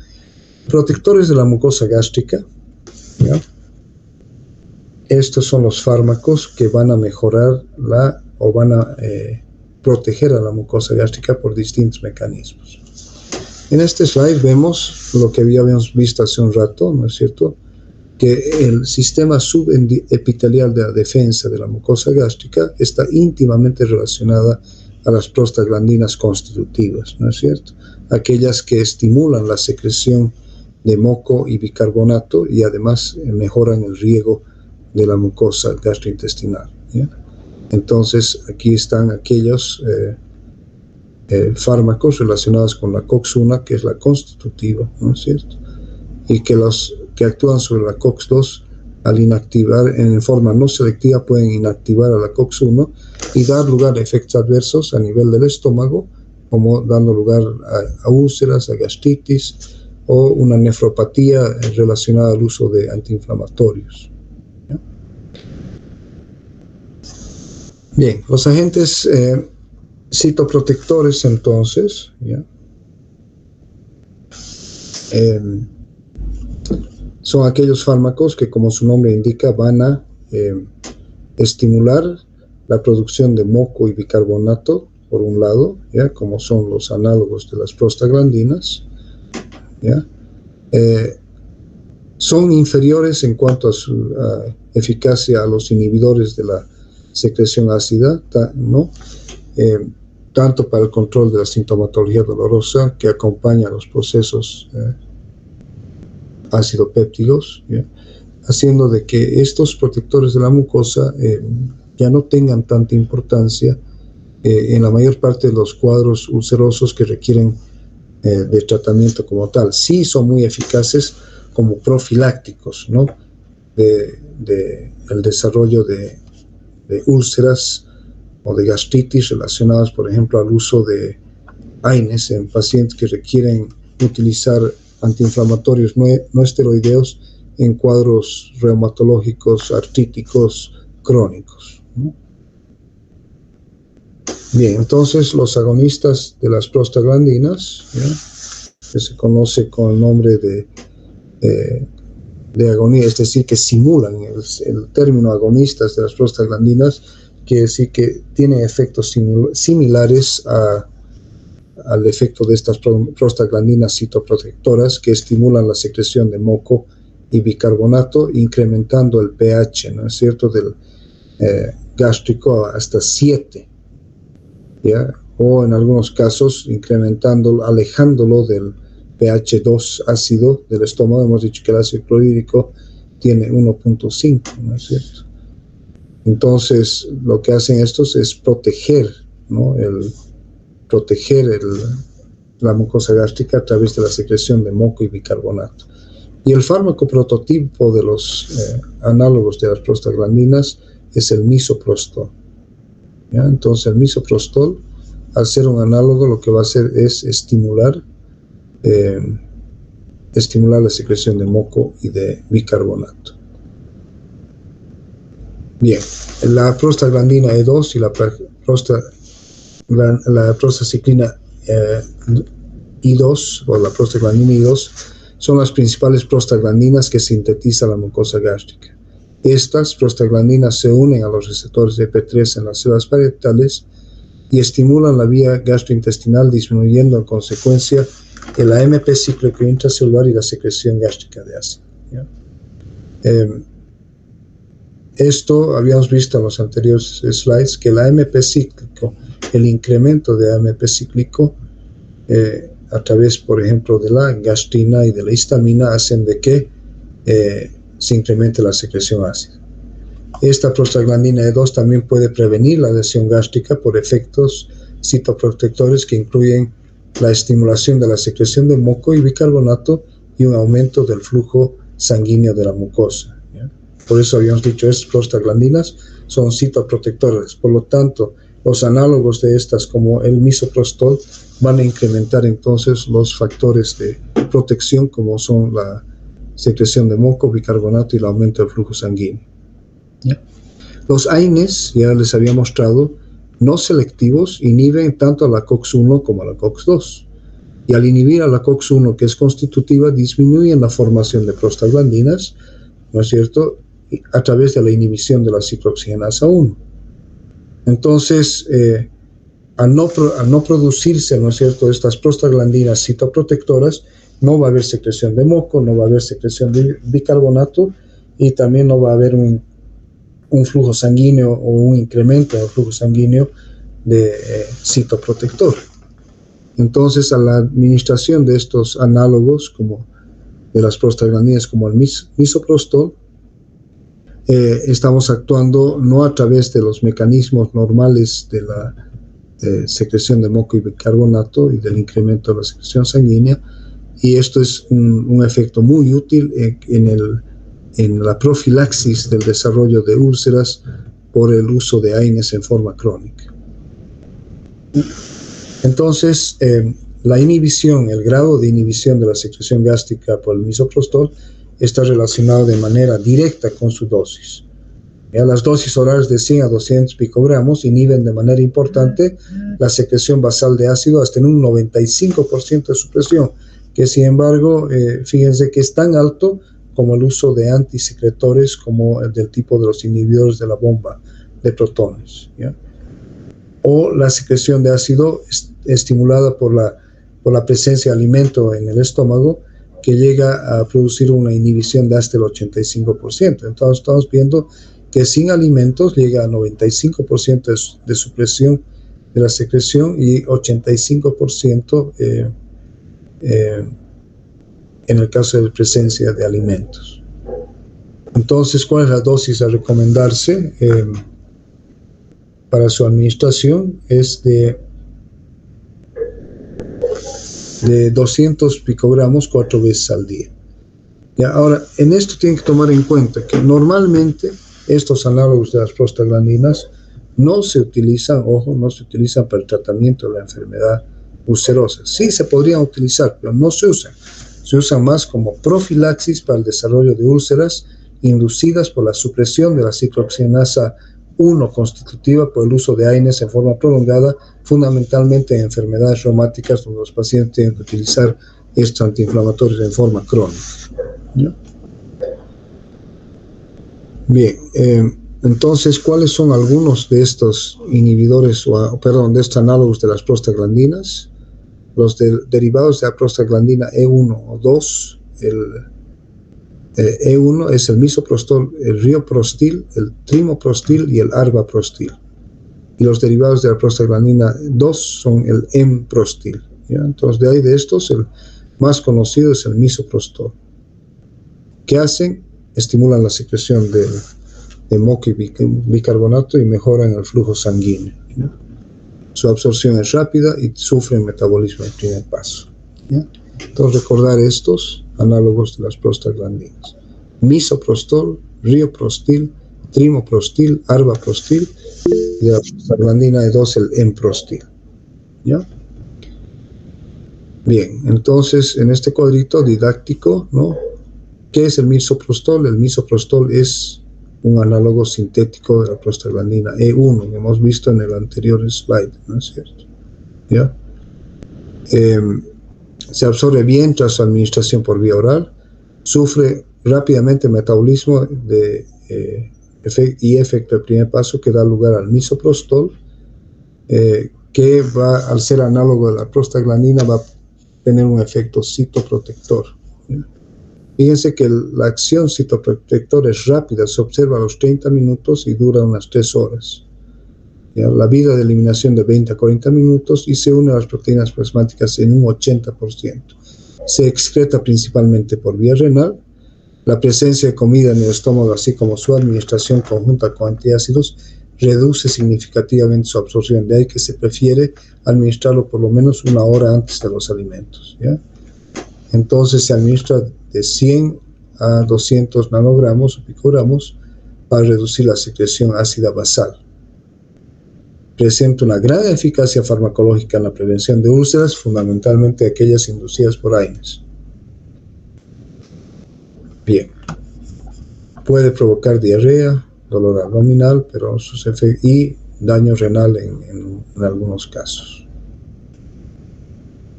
Protectores de la mucosa gástrica, ¿ya? Estos son los fármacos que van a mejorar o van a proteger a la mucosa gástrica por distintos mecanismos. En este slide vemos lo que habíamos visto hace un rato, ¿no es cierto? Que el sistema subepitelial de la defensa de la mucosa gástrica está íntimamente relacionada a las prostaglandinas constitutivas, ¿no es cierto? Aquellas que estimulan la secreción de moco y bicarbonato y además mejoran el riego de la mucosa gastrointestinal, ¿ya? Entonces aquí están aquellos fármacos relacionados con la COX-1, que es la constitutiva, ¿no es cierto? Y que actúan sobre la COX-2 al inactivar en forma no selectiva pueden inactivar a la COX-1 y dar lugar a efectos adversos a nivel del estómago, como dando lugar a úlceras, a gastritis o una nefropatía relacionada al uso de antiinflamatorios, ¿ya? Bien, los agentes citoprotectores entonces, ¿ya? Son aquellos fármacos que, como su nombre indica, van a estimular la producción de moco y bicarbonato, por un lado, ¿ya? Como son los análogos de las prostaglandinas, ¿ya? Son inferiores en cuanto a su eficacia a los inhibidores de la secreción ácida, ¿no? Tanto para el control de la sintomatología dolorosa que acompaña los procesos ácido-péptidos, ¿ya? Haciendo de que estos protectores de la mucosa ya no tengan tanta importancia en la mayor parte de los cuadros ulcerosos que requieren de tratamiento como tal. Sí son muy eficaces como profilácticos, ¿no? El desarrollo de úlceras o de gastritis relacionadas, por ejemplo, al uso de AINES en pacientes que requieren utilizar antiinflamatorios no esteroideos en cuadros reumatológicos, artríticos, crónicos, ¿no? Bien, entonces los agonistas de las prostaglandinas, ¿ya? Que se conoce con el nombre de agonía, es decir, que simulan el término agonistas de las prostaglandinas, quiere decir que tienen efectos similares al efecto de estas prostaglandinas citoprotectoras que estimulan la secreción de moco y bicarbonato, incrementando el pH, ¿no es cierto?, del gástrico hasta 7, ¿ya? O en algunos casos incrementándolo, alejándolo del pH 2 ácido del estómago. Hemos dicho que el ácido clorhídrico tiene 1.5, ¿no es cierto? Entonces, lo que hacen estos es proteger, ¿no? La mucosa gástrica a través de la secreción de moco y bicarbonato. Y el fármaco prototipo de los análogos de las prostaglandinas es el misoprostol, ¿ya? Entonces, el misoprostol, al ser un análogo, lo que va a hacer es estimular la secreción de moco y de bicarbonato. Bien, la prostaglandina E2 y la prostaciclina I2 o la prostaglandina I2 son las principales prostaglandinas que sintetiza la mucosa gástrica. Estas prostaglandinas se unen a los receptores de EP3 en las células parietales y estimulan la vía gastrointestinal, disminuyendo en consecuencia el AMP cíclico intracelular y la secreción gástrica de ácido, ¿ya? Esto habíamos visto en los anteriores slides, que el AMP cíclico, el incremento de AMP cíclico a través, por ejemplo, de la gastrina y de la histamina, hacen de que se incremente la secreción ácida. Esta prostaglandina E2 también puede prevenir la lesión gástrica por efectos citoprotectores que incluyen la estimulación de la secreción de moco y bicarbonato y un aumento del flujo sanguíneo de la mucosa, ¿ya? Por eso habíamos dicho, estas prostaglandinas son citoprotectoras. Por lo tanto, los análogos de estas, como el misoprostol, van a incrementar entonces los factores de protección, como son la secreción de moco, bicarbonato y el aumento del flujo sanguíneo, ¿ya? Los AINES, ya les había mostrado, no selectivos, inhiben tanto a la COX-1 como a la COX-2. Y al inhibir a la COX-1, que es constitutiva, disminuyen la formación de prostaglandinas, ¿no es cierto?, a través de la inhibición de la ciclooxigenasa 1. Entonces, al no producirse, ¿no es cierto?, estas prostaglandinas citoprotectoras, no va a haber secreción de moco, no va a haber secreción de bicarbonato y también no va a haber un flujo sanguíneo o un incremento del flujo sanguíneo de citoprotector. Entonces, a la administración de estos análogos, como de las prostaglandinas, como el misoprostol, estamos actuando no a través de los mecanismos normales de la secreción de moco y bicarbonato y del incremento de la secreción sanguínea, y esto es un efecto muy útil en la profilaxis del desarrollo de úlceras por el uso de AINES en forma crónica. Entonces, la inhibición, el grado de inhibición de la secreción gástrica por el misoprostol está relacionado de manera directa con su dosis. Ya las dosis orales de 100 a 200 picogramos inhiben de manera importante la secreción basal de ácido hasta en un 95% de supresión, que sin embargo, fíjense que es tan alto como el uso de antisecretores como el del tipo de los inhibidores de la bomba de protones, ¿ya? O la secreción de ácido estimulada por la presencia de alimento en el estómago, que llega a producir una inhibición de hasta el 85%. Entonces estamos viendo que sin alimentos llega a 95% de supresión de la secreción y 85% en el caso de la presencia de alimentos. Entonces, ¿cuál es la dosis a recomendarse para su administración? Es de 200 picogramos 4 veces al día. Ya, ahora, en esto tienen que tomar en cuenta que normalmente estos análogos de las prostaglandinas no se utilizan, ojo, no se utilizan para el tratamiento de la enfermedad ulcerosa. Sí se podrían utilizar, pero no se usan. Se usan más como profilaxis para el desarrollo de úlceras inducidas por la supresión de la ciclooxinasa 1 constitutiva por el uso de AINES en forma prolongada, fundamentalmente en enfermedades reumáticas donde los pacientes tienen que utilizar estos antiinflamatorios en forma crónica, ¿no? Bien, entonces, ¿cuáles son algunos de estos inhibidores, de estos análogos de las prostaglandinas? Los derivados de la prostaglandina E1 o 2, el E1 es el misoprostol, el rioprostil, el trimoprostil y el arbaprostil. Y los derivados de la prostaglandina 2 son el emprostil, ¿ya? Entonces, de ahí de estos, el más conocido es el misoprostol. ¿Qué hacen? Estimulan la secreción de moco y bicarbonato y mejoran el flujo sanguíneo, ¿ya? Su absorción es rápida y sufren metabolismo en primer paso, ¿ya? Entonces, recordar estos análogos de las prostaglandinas: misoprostol, rioprostil, trimoprostil, arbaprostil, y la prostaglandina E2 el emprostil, ¿ya? Bien, entonces en este cuadrito didáctico, ¿no? ¿Qué es el misoprostol? El misoprostol es un análogo sintético de la prostaglandina E1, que hemos visto en el anterior slide, ¿no es cierto? ¿Ya? Se absorbe bien tras su administración por vía oral, sufre rápidamente metabolismo y efecto del primer paso que da lugar al misoprostol, que va, al ser análogo de la prostaglandina, va a tener un efecto citoprotector, ¿ya? Fíjense que la acción citoprotectora es rápida, se observa a los 30 minutos y dura unas 3 horas. ¿Ya? La vida de eliminación de 20 a 40 minutos y se une a las proteínas plasmáticas en un 80%. Se excreta principalmente por vía renal. La presencia de comida en el estómago, así como su administración conjunta con antiácidos, reduce significativamente su absorción. De ahí que se prefiere administrarlo por lo menos 1 hora antes de los alimentos, ¿ya? Entonces se administra de 100 a 200 nanogramos o picogramos para reducir la secreción ácida basal. Presenta una gran eficacia farmacológica en la prevención de úlceras, fundamentalmente aquellas inducidas por AINES. Bien. Puede provocar diarrea, dolor abdominal, pero sus efectos, y daño renal en algunos casos.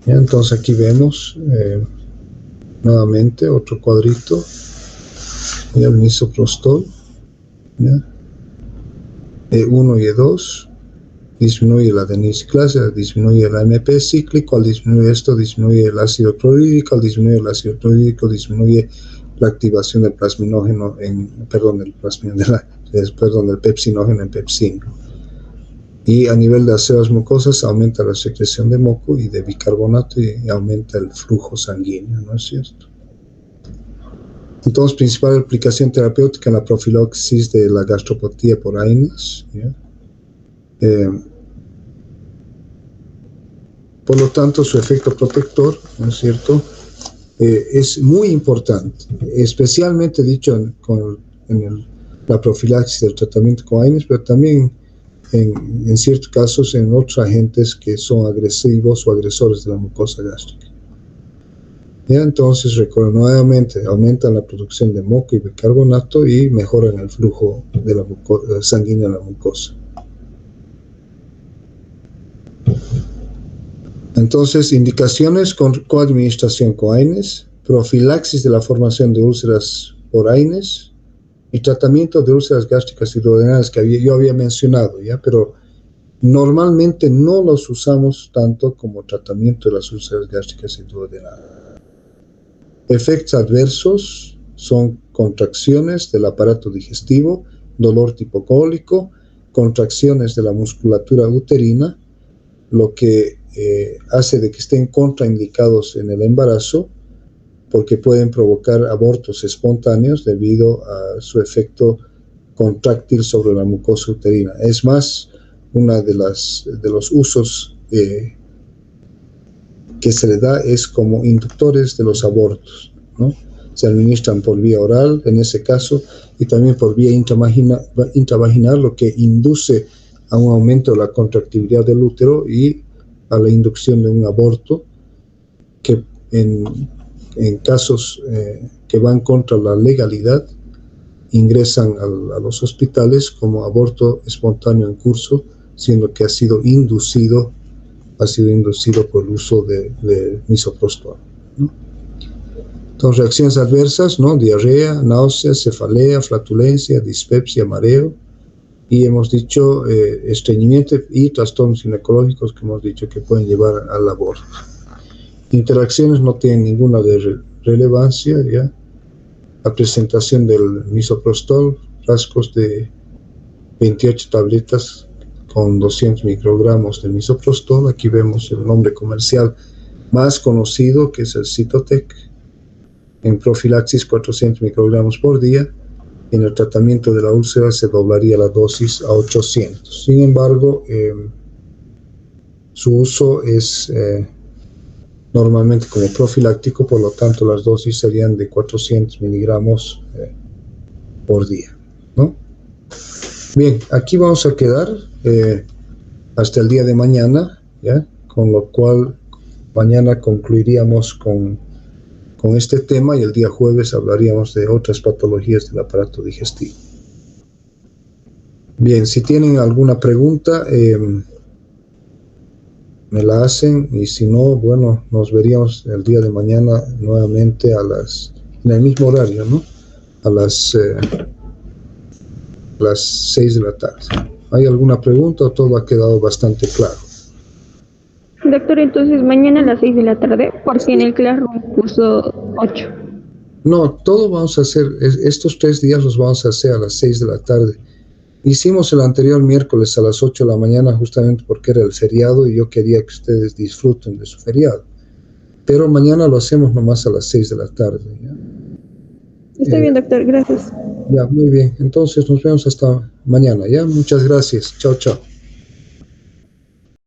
¿Ya? Entonces aquí vemos nuevamente otro cuadrito, ¿ya? El misoprostol, ¿ya? E1 y E2 disminuye la adenosiclasa, disminuye el AMP cíclico. Al disminuir esto, disminuye el ácido clorhídrico. Al disminuir el ácido clorhídrico, disminuye la activación del plasminógeno del pepsinógeno en pepsina. Y a nivel de las mucosas aumenta la secreción de moco y de bicarbonato y aumenta el flujo sanguíneo, ¿no es cierto? Entonces, principal aplicación terapéutica en la profilaxis de la gastropatía por AINES, ¿ya? Por lo tanto, su efecto protector, ¿no es cierto?, es muy importante, especialmente dicho en la profilaxis del tratamiento con AINES, pero también en ciertos casos en otros agentes que son agresivos o agresores de la mucosa gástrica. ¿Ya? Entonces, recuerden nuevamente, aumentan la producción de moco y bicarbonato y mejoran el flujo de la sanguíneo en la mucosa. Entonces, indicaciones con coadministración con AINES, profilaxis de la formación de úlceras por AINES y tratamiento de úlceras gástricas y duodenales que yo había mencionado, ¿ya? Pero normalmente no los usamos tanto como tratamiento de las úlceras gástricas y duodenales. Efectos adversos son contracciones del aparato digestivo, dolor tipo cólico, contracciones de la musculatura uterina, lo que hace de que estén contraindicados en el embarazo, porque pueden provocar abortos espontáneos debido a su efecto contráctil sobre la mucosa uterina. Es más, uno de los usos que se le da es como inductores de los abortos, ¿no? Se administran por vía oral, en ese caso, y también por vía intravaginal, lo que induce a un aumento de la contractibilidad del útero y a la inducción de un aborto, que en casos que van contra la legalidad, ingresan a los hospitales como aborto espontáneo en curso, siendo que ha sido inducido por el uso de misoprostol, ¿no? Entonces, reacciones adversas, ¿no? Diarrea, náuseas, cefalea, flatulencia, dispepsia, mareo, y hemos dicho estreñimiento y trastornos ginecológicos que hemos dicho que pueden llevar al aborto. Interacciones no tienen ninguna de relevancia, ¿ya? La presentación del misoprostol, frascos de 28 tabletas con 200 microgramos de misoprostol. Aquí vemos el nombre comercial más conocido, que es el Cytotec. En profilaxis, 400 microgramos por día. En el tratamiento de la úlcera se doblaría la dosis a 800. Sin embargo, su uso es normalmente como profiláctico, por lo tanto las dosis serían de 400 miligramos por día, ¿no? Bien, aquí vamos a quedar hasta el día de mañana, ¿ya? Con lo cual mañana concluiríamos con este tema y el día jueves hablaríamos de otras patologías del aparato digestivo. Bien, si tienen alguna pregunta, me la hacen, y si no, bueno, nos veríamos el día de mañana nuevamente en el mismo horario, ¿no? A las 6 de la tarde. ¿Hay alguna pregunta o todo ha quedado bastante claro? Doctor, entonces mañana a las 6 de la tarde, porque en el Classroom puso 8. No, todo vamos a hacer, estos 3 días los vamos a hacer a las 6 de la tarde. Hicimos el anterior miércoles a las 8 de la mañana justamente porque era el feriado y yo quería que ustedes disfruten de su feriado. Pero mañana lo hacemos nomás a las 6 de la tarde, ¿ya? Está bien, doctor, gracias. Ya, muy bien. Entonces nos vemos hasta mañana, ¿ya? Muchas gracias. Chao, chao.